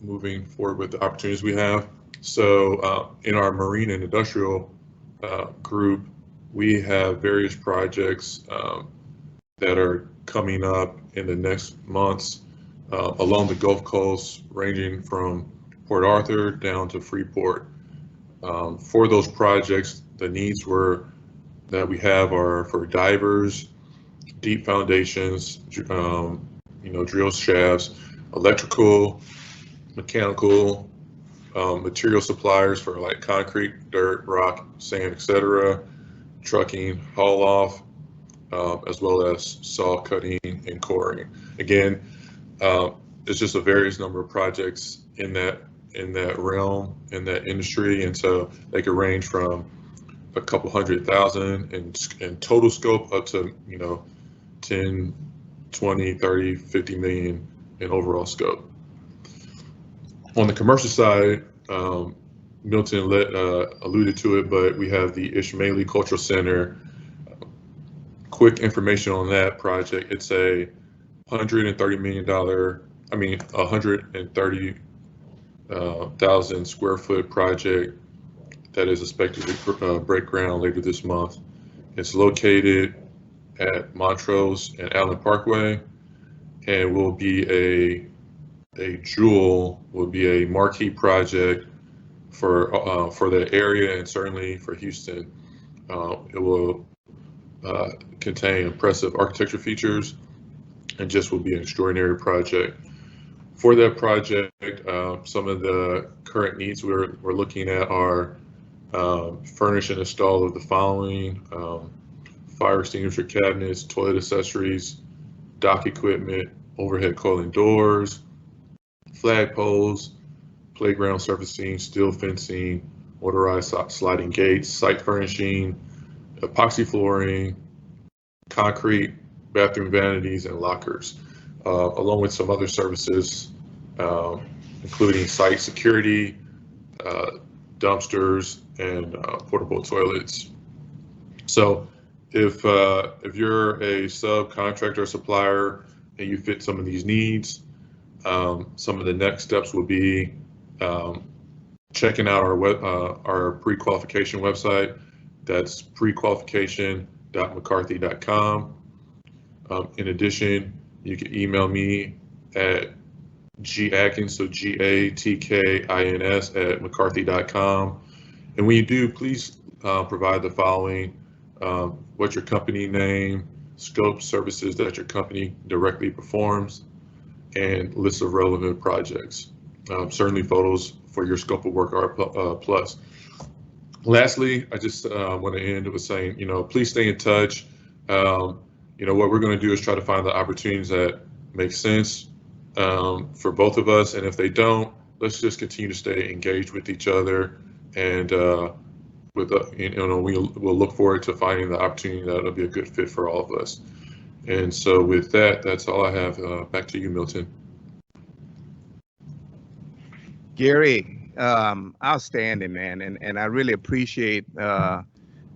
Speaker 7: moving forward with the opportunities we have. So in our marine and industrial group, we have various projects that are coming up in the next months along the Gulf Coast, ranging from Port Arthur down to Freeport. For those projects, the needs that we have are for divers, deep foundations, drill shafts, electrical, mechanical, material suppliers for like concrete, dirt, rock, sand, etc., trucking, haul off, as well as saw cutting and coring. Again, it's just a various number of projects in that realm, in that industry, and so they could range from a couple $100,000 in total scope up to 10, 20, 30, 50 million in overall scope. On the commercial side, Milton alluded to it, but we have the Ishmaeli Cultural Center. Quick information on that project: it's a $130 million, 130,000 square foot project that is expected to break ground later this month. It's located at Montrose and Allen Parkway, and will be a marquee project for the area and certainly for Houston. It will contain impressive architecture features and just will be an extraordinary project. For that project, some of the current needs we're looking at are furnish and install of the following: fire extinguisher cabinets, toilet accessories, dock equipment, overhead coiling doors, flagpoles, playground surfacing, steel fencing, motorized sliding gates, site furnishing, epoxy flooring, concrete, bathroom vanities, and lockers, along with some other services, including site security, dumpsters, and portable toilets. So if you're a subcontractor or supplier and you fit some of these needs, some of the next steps will be checking out our pre-qualification website. That's prequalification.mccarthy.com. In addition, you can email me at gatkins, so GATKINS @mccarthy.com. And when you do, please provide the following: what's your company name, scope, services that your company directly performs, and lists of relevant projects. Certainly photos for your scope of work are a plus. Lastly, I just want to end with saying, please stay in touch. What we're going to do is try to find the opportunities that make sense for both of us, and if they don't, let's just continue to stay engaged with each other, and we'll look forward to finding the opportunity that'll be a good fit for all of us. And so with that, that's all I have. Back to you, Milton.
Speaker 1: Gary, outstanding, man, and I really appreciate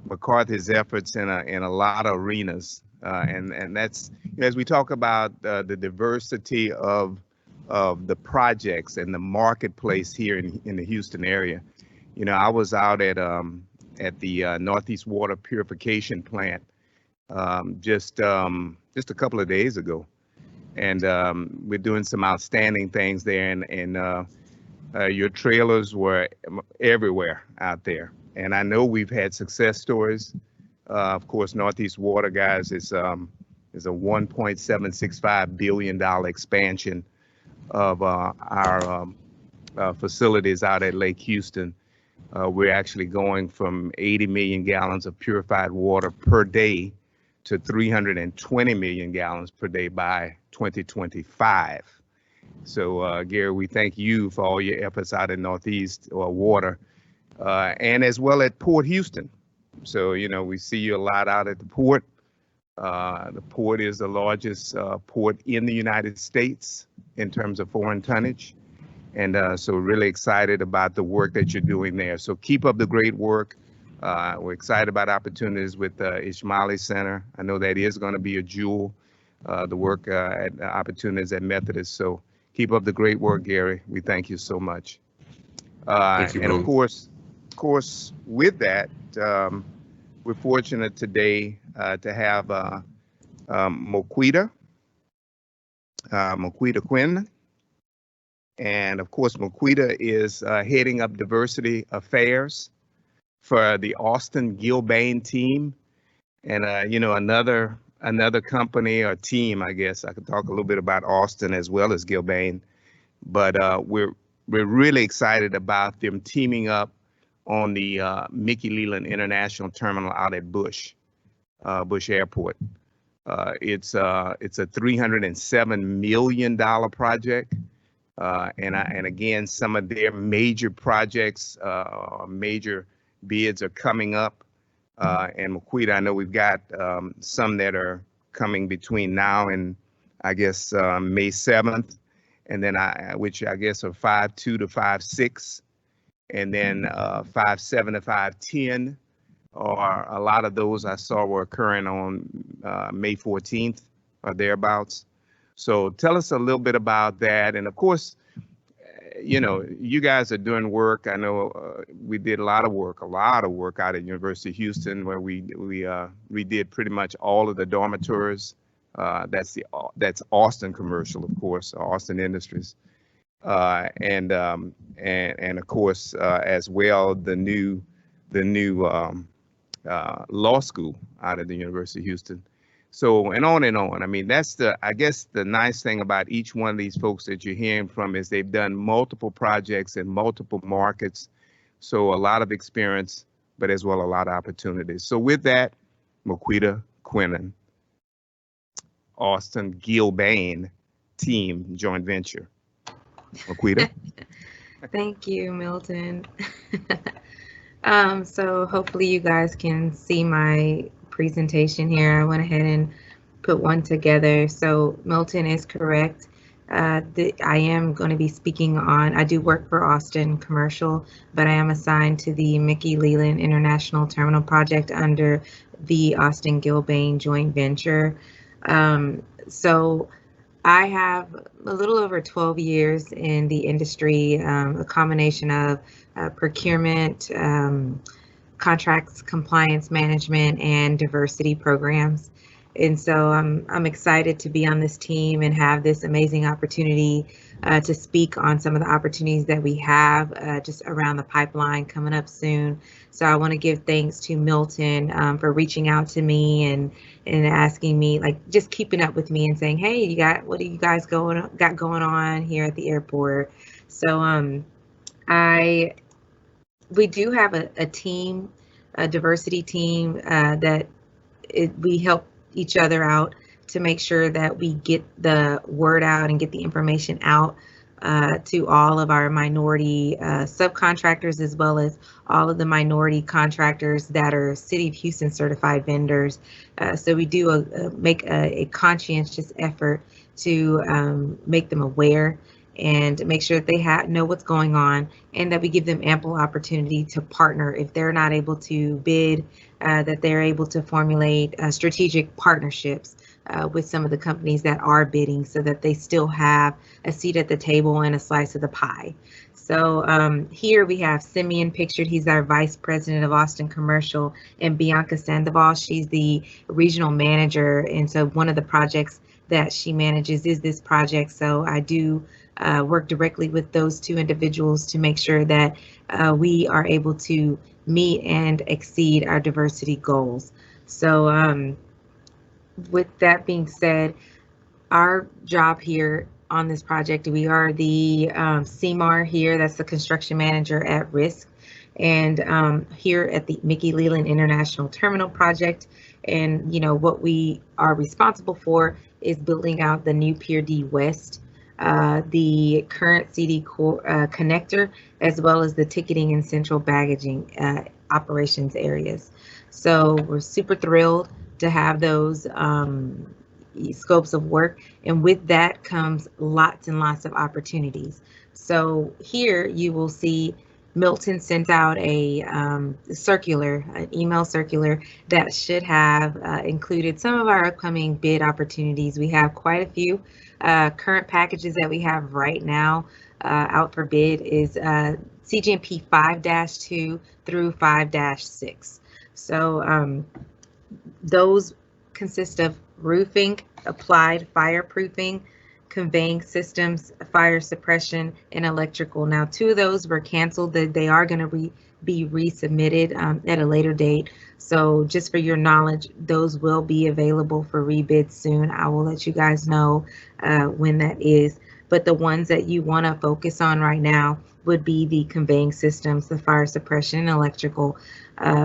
Speaker 1: McCarthy's efforts in a lot of arenas, and that's, as we talk about the diversity of the projects and the marketplace here in the Houston area. I was out at the Northeast Water Purification Plant just a couple of days ago, and we're doing some outstanding things there, and your trailers were everywhere out there. And I know we've had success stories. Of course, Northeast Water, guys, is a $1.765 billion expansion of our facilities out at Lake Houston. We're actually going from 80 million gallons of purified water per day to 320 million gallons per day by 2025. So, Gary, we thank you for all your efforts out in Northeast Water, and as well at Port Houston. So, we see you a lot out at the port. The port is the largest port in the United States in terms of foreign tonnage. And so really excited about the work that you're doing there. So keep up the great work. We're excited about opportunities with Ishmaeli Center. I know that is going to be a jewel, the work at opportunities at Methodist. So keep up the great work, Gary. We thank you so much.
Speaker 7: Thank you,
Speaker 1: and of course, with that, we're fortunate today to have Moquita Quinn. And of course, Moquita is heading up diversity affairs for the Austin Gilbane team. And, another company or team, I guess I could talk a little bit about Austin as well as Gilbane. But we're really excited about them teaming up on the Mickey Leland International Terminal out at Bush Airport. It's a $307 million project. And again, some of their major projects, major bids are coming up. And Moquita, I know we've got some that are coming between now and I guess May 7th, and then which I guess are 5.2 to 5.6, and then 5.7 to 5.10, or a lot of those I saw were occurring on May 14th or thereabouts. So tell us a little bit about that. And of course, you guys are doing work. I know we did a lot of work out at University of Houston, where we redid pretty much all of the dormitories. That's Austin Commercial, of course, Austin Industries, and of course as well the new law school out of the University of Houston. So, and on and on. I mean, that's I guess the nice thing about each one of these folks that you're hearing from is they've done multiple projects in multiple markets. So a lot of experience, but as well a lot of opportunities. So with that, Moquita Quinnan, Austin Gilbane team joint venture. Moquita.
Speaker 8: Thank you, Milton. So hopefully you guys can see my presentation here. I went ahead and put one together. So Milton is correct. I am going to be speaking on, I do work for Austin Commercial, but I am assigned to the Mickey Leland International Terminal Project under the Austin Gilbane joint venture. So I have a little over 12 years in the industry, a combination of procurement, contracts, compliance management, and diversity programs. And so I'm excited to be on this team and have this amazing opportunity to speak on some of the opportunities that we have just around the pipeline coming up soon. So I want to give thanks to Milton for reaching out to me and asking me, like, just keeping up with me and saying, hey, what do you guys got going on here at the airport? So we do have a team, a diversity team we help each other out to make sure that we get the word out and get the information out to all of our minority subcontractors, as well as all of the minority contractors that are City of Houston certified vendors. So we do make a conscientious effort to make them aware and make sure that they know what's going on, and that we give them ample opportunity to partner. If they're not able to bid, that they're able to formulate strategic partnerships with some of the companies that are bidding, so that they still have a seat at the table and a slice of the pie. So here we have Simeon pictured. He's our Vice President of Austin Commercial, and Bianca Sandoval, she's the Regional Manager. And so one of the projects that she manages is this project. So I do work directly with those two individuals to make sure that we are able to meet and exceed our diversity goals. So with that being said, our job here on this project, we are the CMAR here, that's the Construction Manager at Risk, and here at the Mickey Leland International Terminal Project. And what we are responsible for is building out the new Pier D West, the current CD connector, as well as the ticketing and central baggaging operations areas. So we're super thrilled to have those scopes of work, and with that comes lots and lots of opportunities. So here you will see Milton sent out a circular, an email circular that should have included some of our upcoming bid opportunities. We have quite a few current packages that we have right now out for bid is CGMP 5-2 through 5-6. So those consist of roofing, applied fireproofing, conveying systems, fire suppression, and electrical. Now, 2 of those were canceled. They are going to be resubmitted at a later date. So just for your knowledge, those will be available for rebid soon. I will let you guys know when that is. But the ones that you want to focus on right now would be the conveying systems, the fire suppression, and electrical.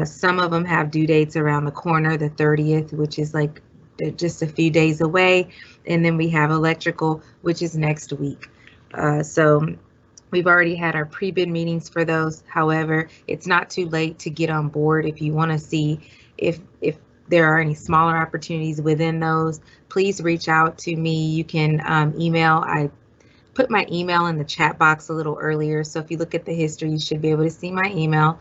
Speaker 8: Some of them have due dates around the corner, the 30th, which is like just a few days away. And then we have electrical, which is next week. So we've already had our pre-bid meetings for those. However, it's not too late to get on board. If you want to see if there are any smaller opportunities within those, please reach out to me. You can email. I put my email in the chat box a little earlier. So if you look at the history, you should be able to see my email,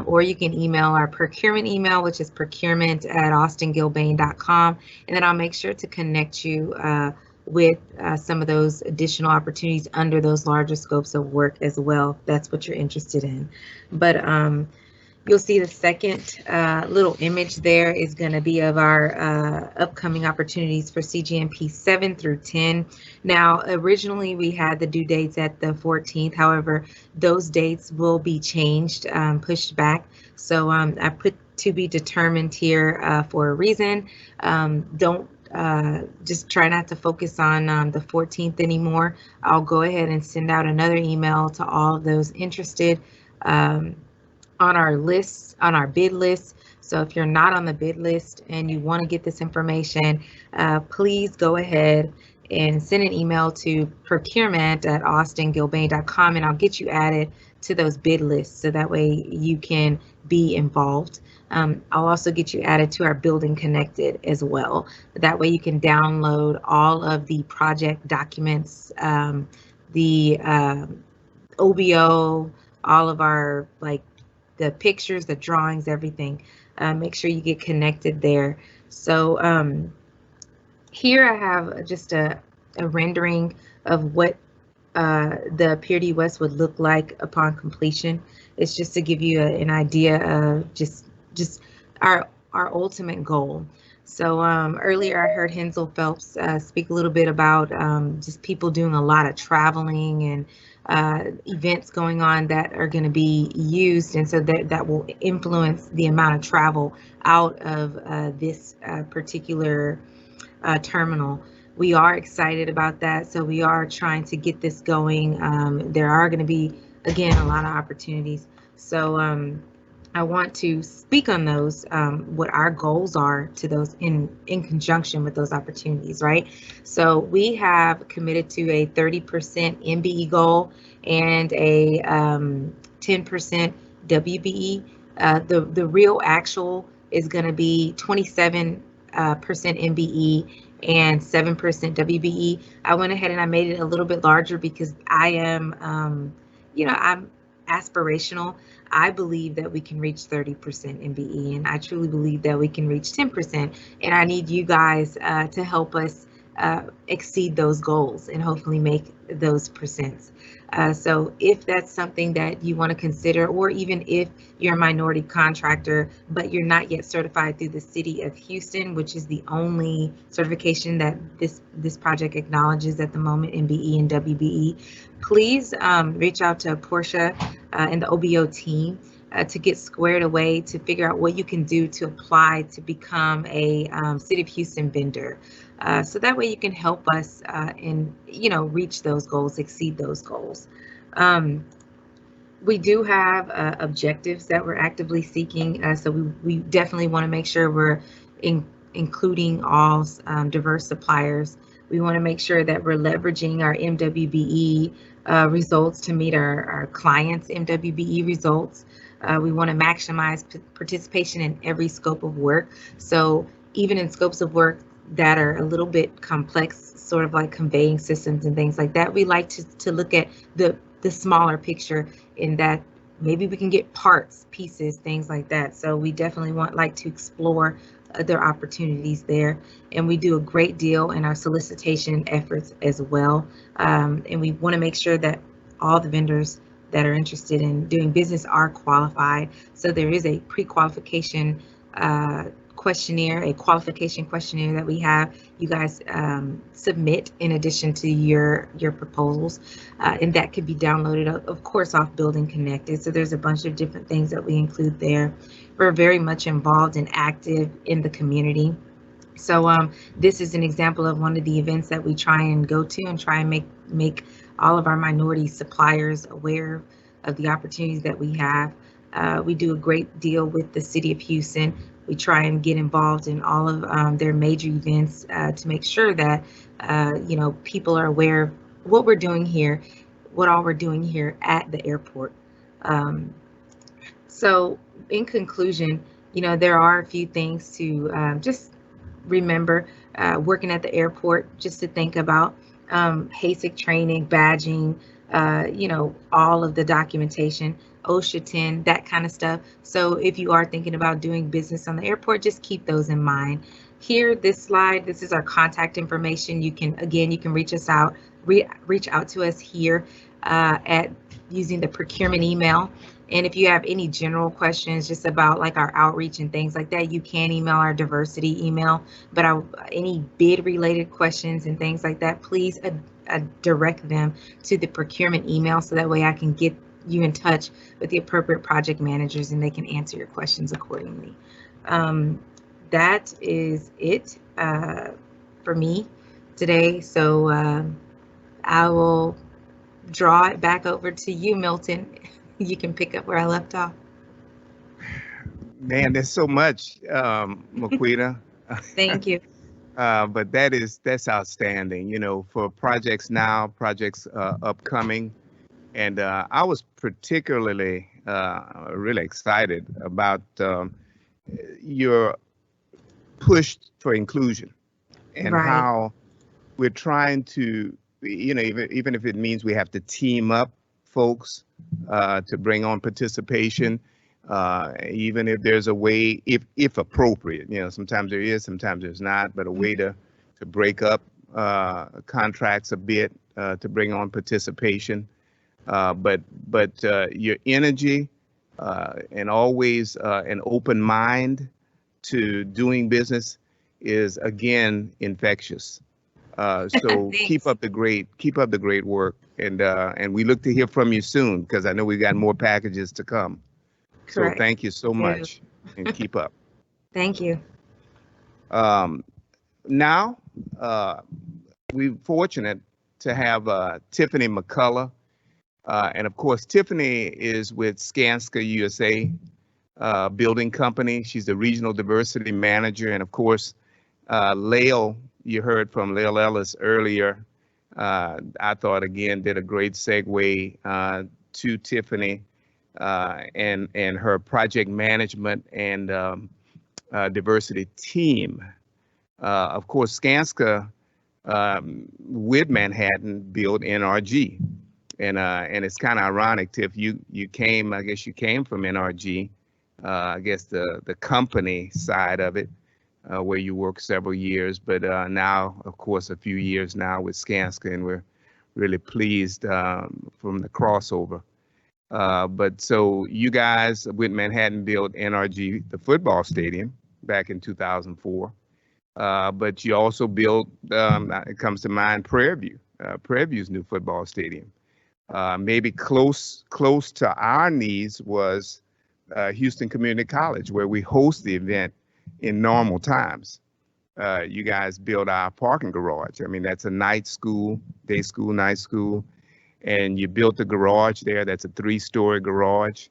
Speaker 8: or you can email our procurement email, which is procurement@austingilbane.com. And then I'll make sure to connect you with some of those additional opportunities under those larger scopes of work as well, if that's what you're interested in. But you'll see the second little image there is going to be of our upcoming opportunities for CGMP 7 through 10. Now, originally we had the due dates at the 14th. However, those dates will be changed, pushed back. So I put to be determined here for a reason. Don't just try not to focus on the 14th anymore. I'll go ahead and send out another email to all of those interested on our list, on our bid list. So if you're not on the bid list and you want to get this information, please go ahead and send an email to procurement@austingilbane.com, and I'll get you added to those bid lists so that way you can be involved. I'll also get you added to our Building Connected as well. That way you can download all of the project documents, the OBO, all of our the pictures, the drawings, everything. Make sure you get connected there. So here I have just a rendering of what the Pier D West would look like upon completion. It's just to give you an idea of just our ultimate goal. So earlier I heard Hensel Phelps speak a little bit about just people doing a lot of traveling and events going on that are going to be used, and so that will influence the amount of travel out of this particular terminal. We are excited about that, so we are trying to get this going. There are going to be, again, a lot of opportunities. So I want to speak on those, what our goals are to those in conjunction with those opportunities, right? So we have committed to a 30% MBE goal and a 10% WBE. The real actual is going to be 27% MBE and 7% WBE. I went ahead and I made it a little bit larger because I am, I'm aspirational. I believe that we can reach 30% MBE, and I truly believe that we can reach 10%. And I need you guys to help us exceed those goals and hopefully make those percents. So if that's something that you want to consider, or even if you're a minority contractor, but you're not yet certified through the City of Houston, which is the only certification that this project acknowledges at the moment, MBE and WBE, please reach out to Portia and the OBO team to get squared away, to figure out what you can do to apply to become a City of Houston vendor. So that way you can help us reach those goals, exceed those goals. We do have objectives that we're actively seeking. So we definitely want to make sure we're including all diverse suppliers. We want to make sure that we're leveraging our MWBE results to meet our clients' MWBE results. We want to maximize participation in every scope of work. So even in scopes of work that are a little bit complex, sort of like conveying systems and things like that, we like to look at the smaller picture, in that maybe we can get parts, pieces, things like that. So we definitely like to explore other opportunities there. And we do a great deal in our solicitation efforts as well. And we want to make sure that all the vendors that are interested in doing business are qualified. So there is a pre-qualification questionnaire, a qualification questionnaire that we have you guys submit in addition to your proposals, and that could be downloaded, of course, off Building Connected. So there's a bunch of different things that we include there. We're very much involved and active in the community. So this is an example of one of the events that we try and go to and try and make all of our minority suppliers aware of the opportunities that we have. We do a great deal with the City of Houston. We try and get involved in all of their major events to make sure that people are aware of what we're doing here, what all we're doing here at the airport. So in conclusion, there are a few things to just remember working at the airport, just to think about HASIC training, badging, all of the documentation, OSHA 10, that kind of stuff. So if you are thinking about doing business on the airport, just keep those in mind. Here, this slide, this is our contact information. You can reach out to us here at using the procurement email. And if you have any general questions just about like our outreach and things like that, you can email our diversity email. But any bid related questions and things like that, please direct them to the procurement email, so that way I can get you in touch with the appropriate project managers and they can answer your questions accordingly. That is it for me today. So I will draw it back over to you, Milton. You can pick up where I left off.
Speaker 1: Man, there's so much, Maquita.
Speaker 8: Thank you.
Speaker 1: But that's outstanding, for projects now, projects upcoming. And I was particularly really excited about your push for inclusion, and
Speaker 8: Right.
Speaker 1: how we're trying to, even if it means we have to team up folks to bring on participation, even if there's a way, if appropriate, sometimes there is, sometimes there's not, but a way to break up contracts a bit to bring on participation. But your energy and always an open mind to doing business is, again, infectious. So keep up the great work, and we look to hear from you soon, because I know we've got more packages to come.
Speaker 8: Correct.
Speaker 1: So thank you so much, and keep up.
Speaker 8: Thank you.
Speaker 1: Now, we're fortunate to have Tiffany McCullough. And of course, Tiffany is with Skanska USA. building company. She's the regional diversity manager. And of course, Lael, you heard from Lael Ellis earlier. I thought, again, did a great segue to Tiffany and her project management and diversity team. Of course, Skanska with Manhattan built NRG. And it's kind of ironic, Tiff, you came, I guess you came from NRG, I guess the company side of it, where you worked several years, but now, of course, a few years now with Skanska, and we're really pleased from the crossover. But so you guys with Manhattan built NRG, the football stadium, back in 2004. But you also built, it comes to mind, Prairie View, Prairie View's new football stadium. Maybe close to our needs was Houston Community College, where we host the event in normal times. You guys built our parking garage. I mean, that's a night school, day school, night school. And you built the garage there. That's a 3-story garage.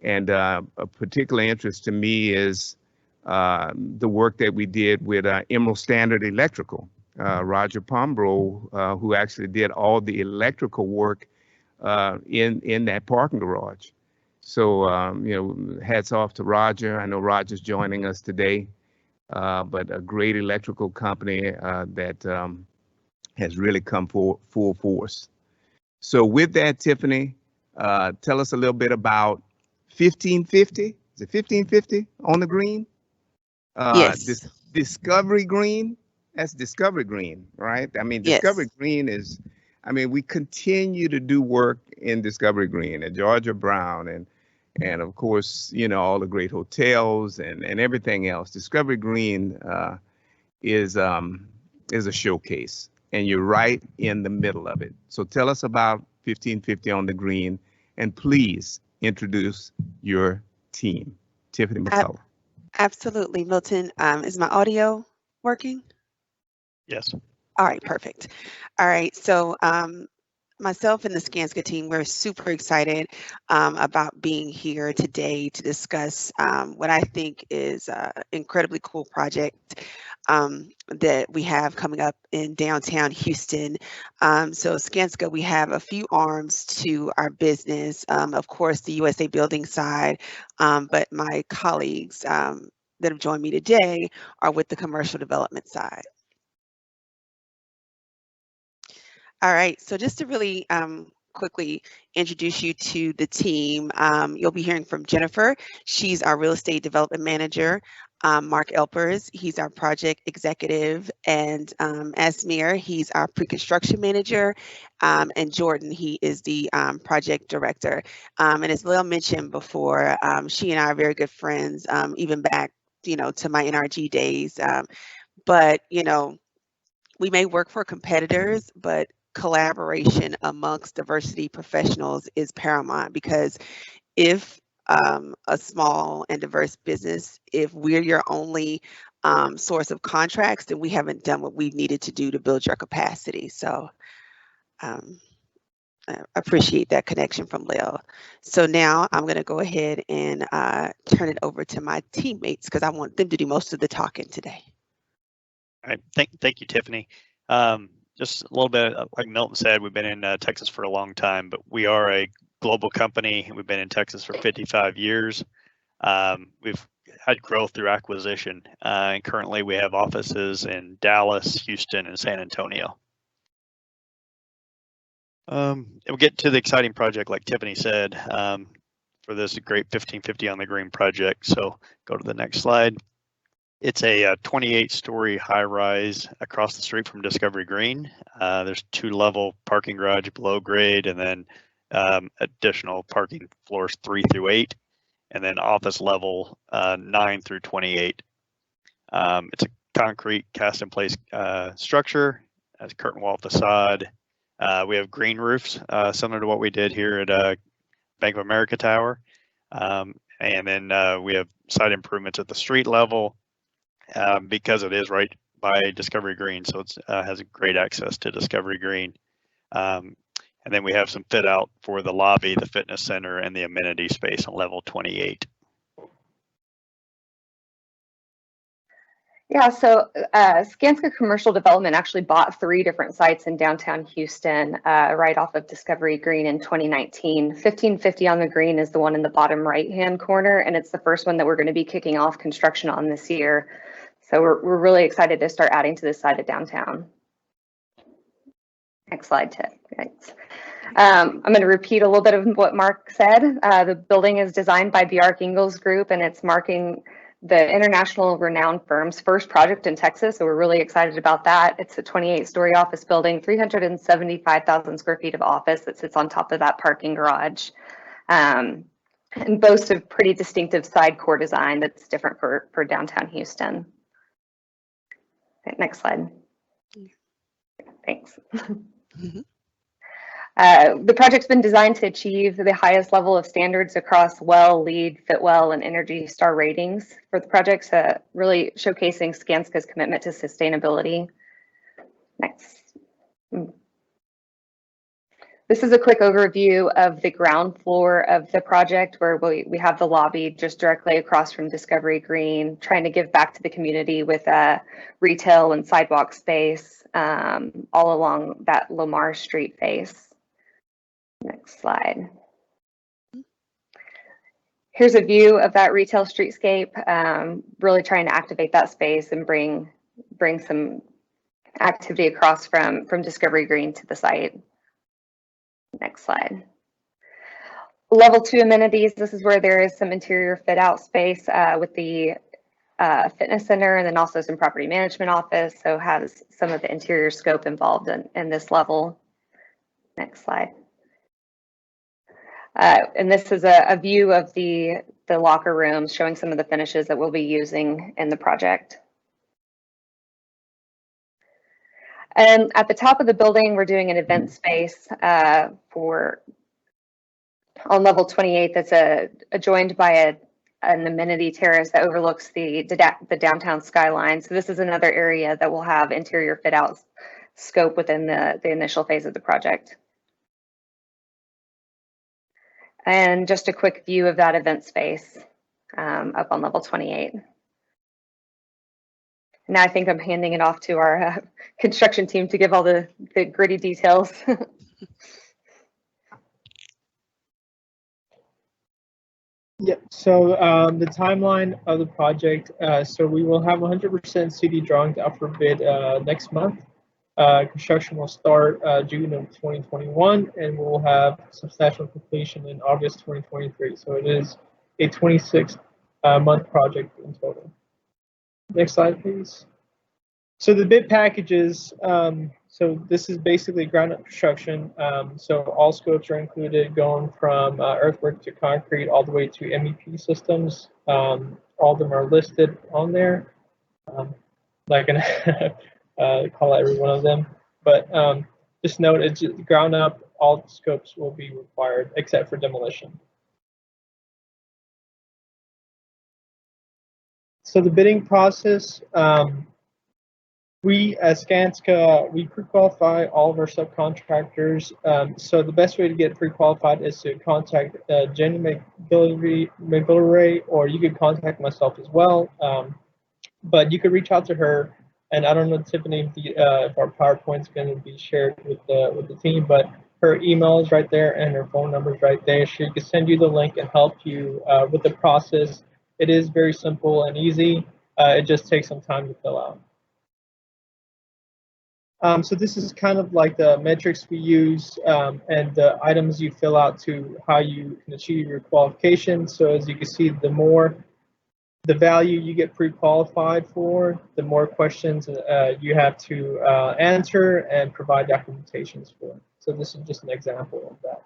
Speaker 1: And a particular interest to me is the work that we did with Emerald Standard Electrical. Roger Pombro, who actually did all the electrical work in that parking garage. So, hats off to Roger. I know Roger's joining us today, but a great electrical company that has really come full force. So with that, Tiffany, tell us a little bit about 1550. Is it 1550 on the green?
Speaker 9: Yes.
Speaker 1: Discovery Green. That's Discovery Green, right? I mean, Discovery
Speaker 9: Yes.
Speaker 1: Green is, we continue to do work in Discovery Green at Georgia Brown and of course, all the great hotels and everything else. Discovery Green is a showcase, and you're right in the middle of it. So tell us about 1550 on the green, and please introduce your team. Tiffany McCullough.
Speaker 9: Absolutely, Milton. Is my audio working?
Speaker 10: Yes.
Speaker 9: All right, perfect. All right, so myself and the Skanska team, we're super excited about being here today to discuss what I think is an incredibly cool project that we have coming up in downtown Houston. So Skanska, we have a few arms to our business. Of course, the USA Building side, but my colleagues that have joined me today are with the commercial development side. All right, so just to really quickly introduce you to the team, you'll be hearing from Jennifer. She's our real estate development manager. Mark Elpers, he's our project executive, and Asmir, he's our pre-construction manager, and Jordan, he is the project director. And as Lael mentioned before, she and I are very good friends, even back, to my NRG days. But, we may work for competitors, but collaboration amongst diversity professionals is paramount, because if a small and diverse business, if we're your only source of contracts, then we haven't done what we've needed to do to build your capacity. So I appreciate that connection from Lael. So now I'm going to go ahead and turn it over to my teammates, because I want them to do most of the talking today.
Speaker 10: All right. Thank you, Tiffany. Just a little bit, like Milton said, we've been in Texas for a long time, but we are a global company. We've been in Texas for 55 years. We've had growth through acquisition, and currently we have offices in Dallas, Houston, and San Antonio. We'll get to the exciting project, like Tiffany said, for this great 1550 on the Green project. So go to the next slide. It's a 28-story high-rise across the street from Discovery Green. There's 2-level parking garage below grade, and then additional parking floors 3 through 8, and then office level 9 through 28. It's a concrete cast-in-place structure, has a curtain wall facade. We have green roofs, similar to what we did here at Bank of America Tower. And then we have site improvements at the street level, because it is right by Discovery Green, so it has a great access to Discovery Green. And then we have some fit out for the lobby, the fitness center, and the amenity space on level 28.
Speaker 11: Yeah, so Skanska Commercial Development actually bought 3 different sites in downtown Houston right off of Discovery Green in 2019. 1550 on the Green is the one in the bottom right-hand corner, and it's the first one that we're going to be kicking off construction on this year. So we're really excited to start adding to this side of downtown. Next slide, Ted. Thanks. I'm going to repeat a little bit of what Mark said. The building is designed by Bjarke Ingels Group, and it's marking the international renowned firm's first project in Texas. So we're really excited about that. It's a 28-story office building, 375,000 square feet of office that sits on top of that parking garage, and boasts a pretty distinctive side core design that's different for downtown Houston. Okay, next slide. Thanks. The project's been designed to achieve the highest level of standards across WELL, LEED, Fitwel, and Energy Star ratings for the projects, really showcasing Skanska's commitment to sustainability. Next. This is a quick overview of the ground floor of the project, where we have the lobby just directly across from Discovery Green, trying to give back to the community with retail and sidewalk space all along that Lamar Street face. Next slide. Here's a view of that retail streetscape, really trying to activate that space and bring some activity across from Discovery Green to the site. Next slide. Level 2 amenities. This is where there is some interior fit out space with the fitness center, and then also some property management office. So has some of the interior scope involved in this level. Next slide. And this is a view of the locker rooms, showing some of the finishes that we'll be using in the project. And at the top of the building, we're doing an event space on level 28 that's adjoined by an amenity terrace that overlooks the downtown skyline. So this is another area that will have interior fit out scope within the initial phase of the project. And just a quick view of that event space up on level 28. Now I think I'm handing it off to our construction team to give all the gritty details.
Speaker 12: Yeah, so the timeline of the project, so we will have 100% CD drawings out for bid next month. Construction will start June of 2021, and we'll have substantial completion in August 2023. So it is a 26-month project in total. Next slide, please. So the bid packages, so this is basically ground up construction. So all scopes are included, going from earthwork to concrete all the way to MEP systems. All of them are listed on there. Not gonna call out every one of them, but just note it's ground up. All scopes will be required except for demolition. So the bidding process. We at Skanska, we pre-qualify all of our subcontractors. So the best way to get pre-qualified is to contact Jenny McBillary, or you could contact myself as well. But you could reach out to her, and I don't know, Tiffany, if our PowerPoint is going to be shared with the team, but her email is right there and her phone number is right there. She can send you the link and help you with the process. It is very simple and easy. It just takes some time to fill out. So this is kind of like the metrics we use and the items you fill out to how you can achieve your qualification. So as you can see, the value you get pre-qualified for, the more questions you have to answer and provide documentations for. So this is just an example of that.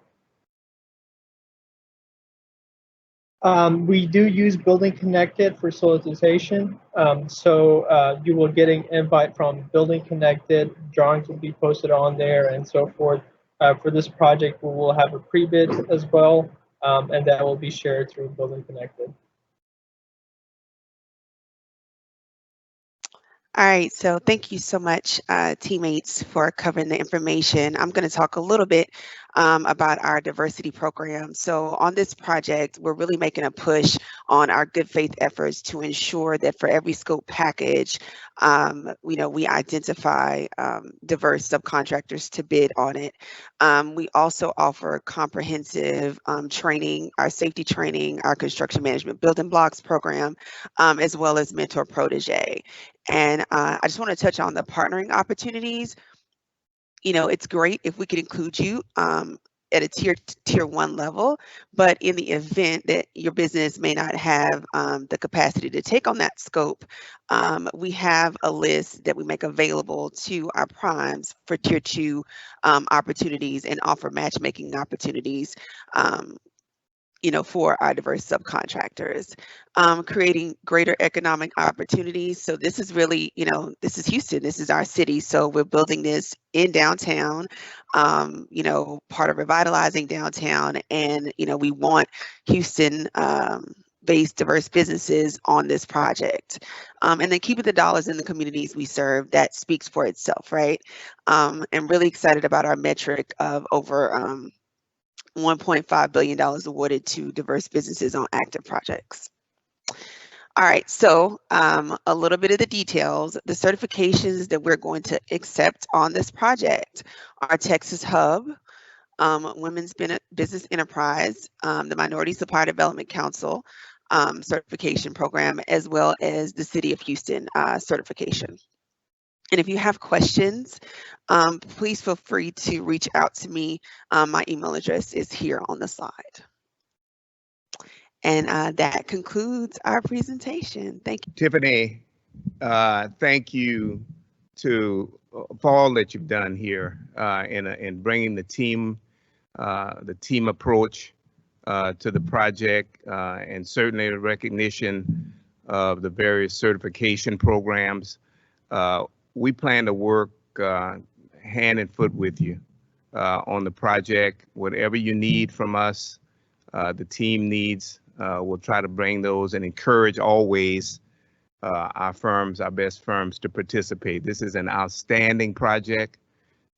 Speaker 12: We do use Building Connected for solicitation. So you will get an invite from Building Connected, drawings will be posted on there and so forth. For this project, we will have a pre-bid as well, and that will be shared through Building Connected.
Speaker 9: All right, so thank you so much, teammates, for covering the information. I'm going to talk a little bit about our diversity program. So on this project, we're really making a push on our good faith efforts to ensure that for every scope package, we identify diverse subcontractors to bid on it. We also offer comprehensive training, our safety training, our construction management building blocks program, as well as mentor protege. And I just want to touch on the partnering opportunities. It's great if we could include you at a tier 1 level, but in the event that your business may not have the capacity to take on that scope, we have a list that we make available to our primes for tier 2 opportunities and offer matchmaking opportunities for our diverse subcontractors, creating greater economic opportunities. So this is really, this is Houston, this is our city. So we're building this in downtown, part of revitalizing downtown. And, we want Houston based diverse businesses on this project. And then keeping the dollars in the communities we serve, that speaks for itself, right? I'm really excited about our metric of over $1.5 billion awarded to diverse businesses on active projects. All right, so a little bit of the details. The certifications that we're going to accept on this project are Texas Hub, Women's Business Enterprise, the Minority Supplier Development Council certification program, as well as the City of Houston certification. And if you have questions, please feel free to reach out to me. My email address is here on the slide. And that concludes our presentation. Thank you.
Speaker 1: Tiffany, thank you for all that you've done here in bringing the team approach to the project, and certainly the recognition of the various certification programs. We plan to work hand and foot with you on the project. Whatever you need from us, the team needs, we'll try to bring those and encourage always our best firms to participate. This is an outstanding project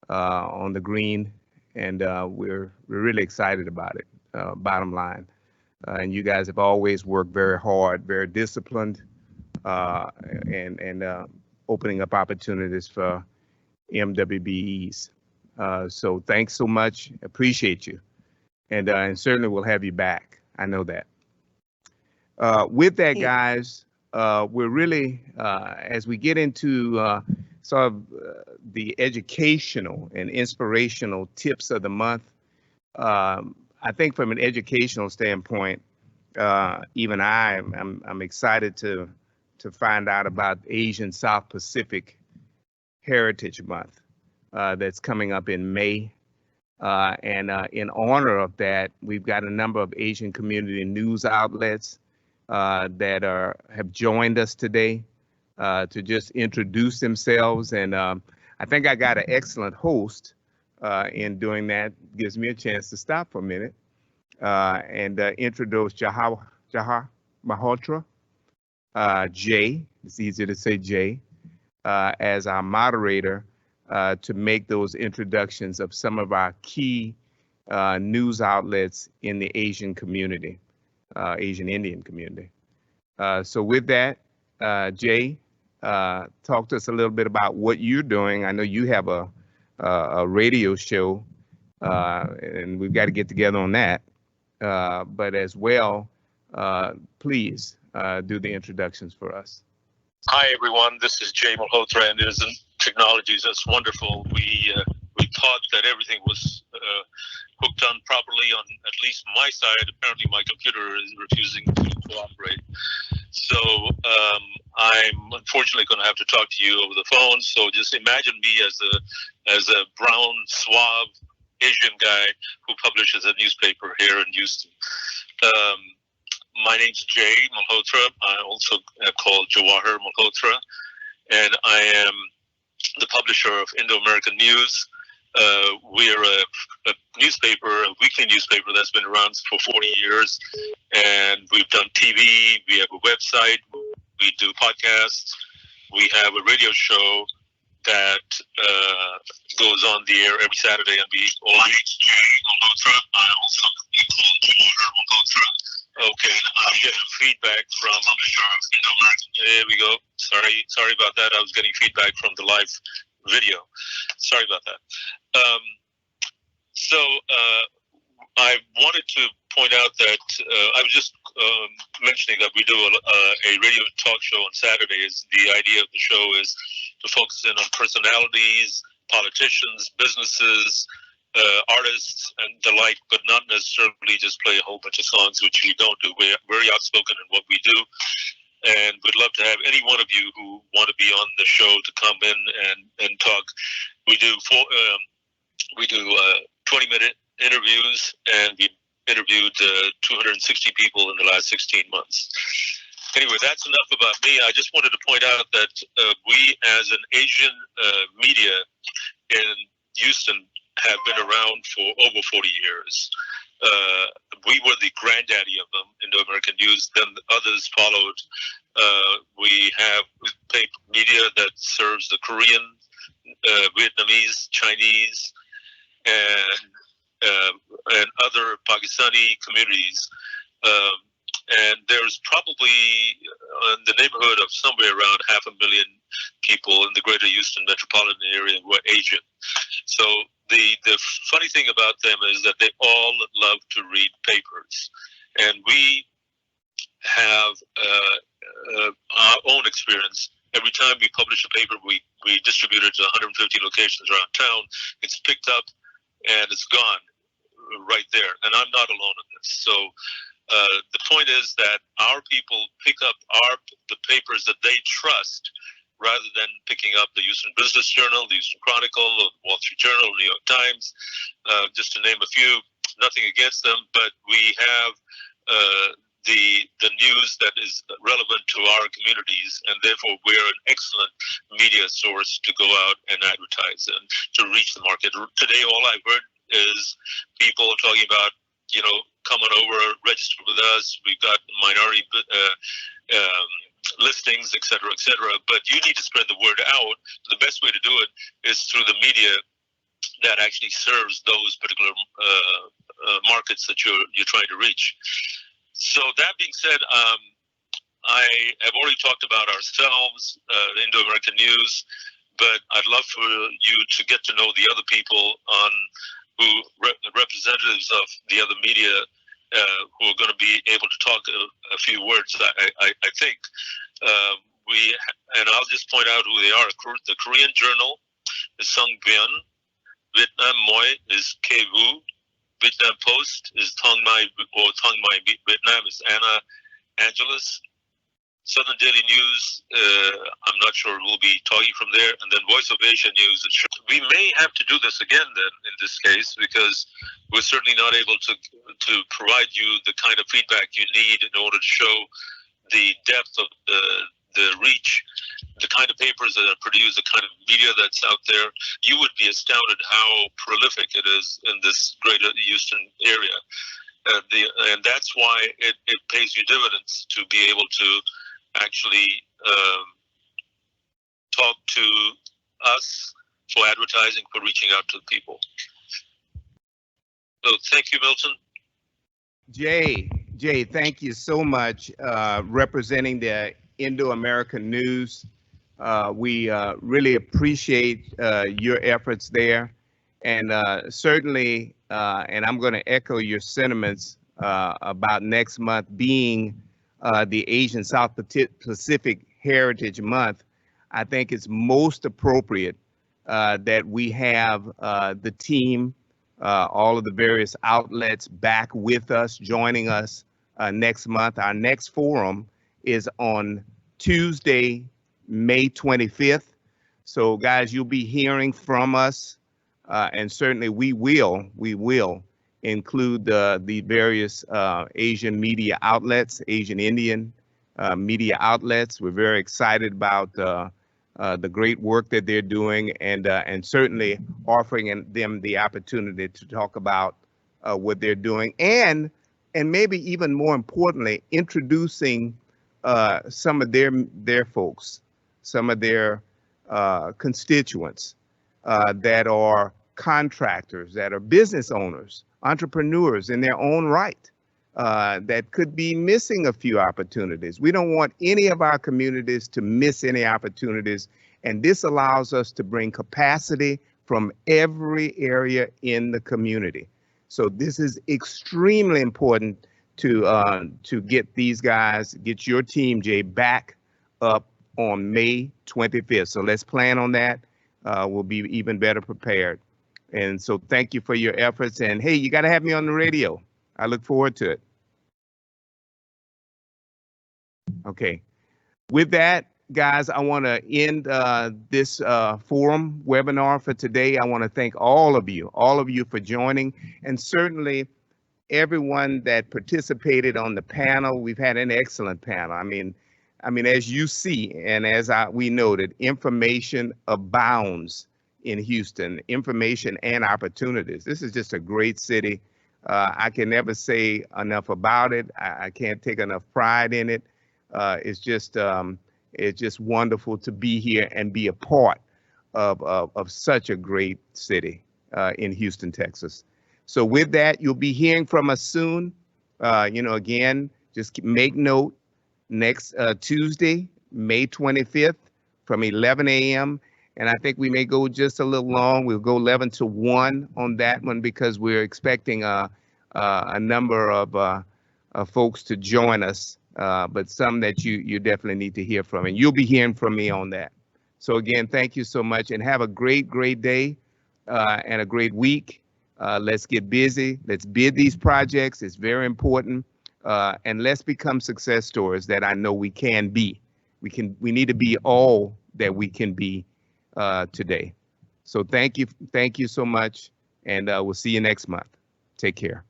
Speaker 1: on the green, and we're really excited about it, bottom line. And you guys have always worked very hard, very disciplined, and opening up opportunities for MWBEs. So thanks so much. Appreciate you. And certainly we'll have you back. I know that. With that, guys, we're really, as we get into sort of the educational and inspirational tips of the month, I think from an educational standpoint, even I'm excited to find out about Asian South Pacific Heritage Month that's coming up in May. And in honor of that, we've got a number of Asian community news outlets that have joined us today to just introduce themselves. And I think I got an excellent host in doing that. Gives me a chance to stop for a minute and introduce Jahar Malhotra. Jay, it's easier to say Jay, as our moderator to make those introductions of some of our key news outlets in the Asian community, Asian Indian community. So with that, Jay, talk to us a little bit about what you're doing. I know you have a radio show, and we've got to get together on that. But as well, please do the introductions for us.
Speaker 13: Hi, everyone. This is Jay Malhotra, and it is technologies. That's wonderful. We thought that everything was hooked on properly on at least my side. Apparently, my computer is refusing to cooperate. So I'm unfortunately going to have to talk to you over the phone. So just imagine me as a brown, suave Asian guy who publishes a newspaper here in Houston. My name's Jay Malhotra. I'm also called Jawahar Malhotra, and I am the publisher of Indo-American News. We are a newspaper, a weekly newspaper that's been around for 40 years, and we've done TV, we have a website, we do podcasts, we have a radio show that goes on the air every Saturday, and we all. My name's Jay Malhotra. I also call Jamal Malhotra. Okay, I'm getting feedback from. There we go. Sorry about that. I was getting feedback from the live video. Sorry about that. So I wanted to point out that I was just mentioning that we do a radio talk show on Saturdays. The idea of the show is to focus in on personalities, politicians, businesses, artists, and the like, but not necessarily just play a whole bunch of songs, which we don't do. We're very outspoken in what we do, and we'd love to have any one of you who want to be on the show to come in and talk. We do 20-minute interviews, and we interviewed 260 people in the last 16 months. Anyway, that's enough about me. I just wanted to point out that we, as an Asian media in Houston, have been around for over 40 years. We were the granddaddy of them, Indo-American News. Then others followed. We have paper media that serves the Korean, Vietnamese, Chinese, and other Pakistani communities. And there's probably in the neighborhood of somewhere around 500,000 people in the greater Houston metropolitan area who are Asian. So the funny thing about them is that they all love to read papers. And we have our own experience. Every time we publish a paper, we distribute it to 150 locations around town. It's picked up and it's gone right there. And I'm not alone in this. So the point is that our people pick up the papers that they trust rather than picking up the Houston Business Journal, the Houston Chronicle, the Wall Street Journal, New York Times, just to name a few. Nothing against them, but we have the news that is relevant to our communities, and therefore we're an excellent media source to go out and advertise and to reach the market. Today, all I've heard is people talking about, come on over, register with us. We've got minority listings, et cetera, but you need to spread the word out. The best way to do it is through the media that actually serves those particular markets that you're trying to reach. So that being said, I have already talked about ourselves, Indo-American News, but I'd love for you to get to know the other people representatives of the other media who are going to be able to talk a few words. I think and I'll just point out who they are. The Korean Journal is Sung Byun. Vietnam Moi is K Vu. Vietnam Post is Thong Mai Vietnam is Anna Angeles. Southern Daily News, I'm not sure we'll be talking from there. And then Voice of Asia News. We may have to do this again then in this case, because we're certainly not able to provide you the kind of feedback you need in order to show the depth of the reach, the kind of papers that are produced, the kind of media that's out there. You would be astounded how prolific it is in this greater Houston area. And that's why it pays you dividends to be able to actually talk to us for advertising, for reaching out to the people. So thank you, Milton.
Speaker 1: Jay, thank you so much representing the Indo-American News. We really appreciate your efforts there. And certainly, and I'm going to echo your sentiments about next month being the Asian South Pacific Heritage Month. I think it's most appropriate that we have the team, all of the various outlets back with us, joining us next month. Our next forum is on Tuesday, May 25th. So guys, you'll be hearing from us, and certainly we will include the various Asian media outlets, Asian Indian media outlets. We're very excited about the great work that they're doing, and certainly offering them the opportunity to talk about what they're doing, and maybe even more importantly, introducing some of their folks, some of their constituents that are contractors, that are business owners, entrepreneurs in their own right, that could be missing a few opportunities. We don't want any of our communities to miss any opportunities, and this allows us to bring capacity from every area in the community. So this is extremely important to get these guys, get your team, Jay, back up on May 25th. So let's plan on that. We'll be even better prepared. And so thank you for your efforts. And hey, you got to have me on the radio. I look forward to it. Okay. With that, guys, I want to end this forum webinar for today. I want to thank all of you for joining, and certainly everyone that participated on the panel. We've had an excellent panel. I mean, as you see, and as we noted, information abounds in Houston, information and opportunities. This is just a great city. I can never say enough about it. I can't take enough pride in it. It's just wonderful to be here and be a part of such a great city in Houston, Texas. So with that, you'll be hearing from us soon. Again, just make note, next Tuesday, May 25th from 11 a.m. And I think we may go just a little long. We'll go 11 to 1 on that one because we're expecting a number of folks to join us, but some that you definitely need to hear from. And you'll be hearing from me on that. So again, thank you so much and have a great, great day and a great week. Let's get busy. Let's bid these projects. It's very important. And let's become success stories that I know we can be. We need to be all that we can be today. So thank you so much, and we'll see you next month. Take care.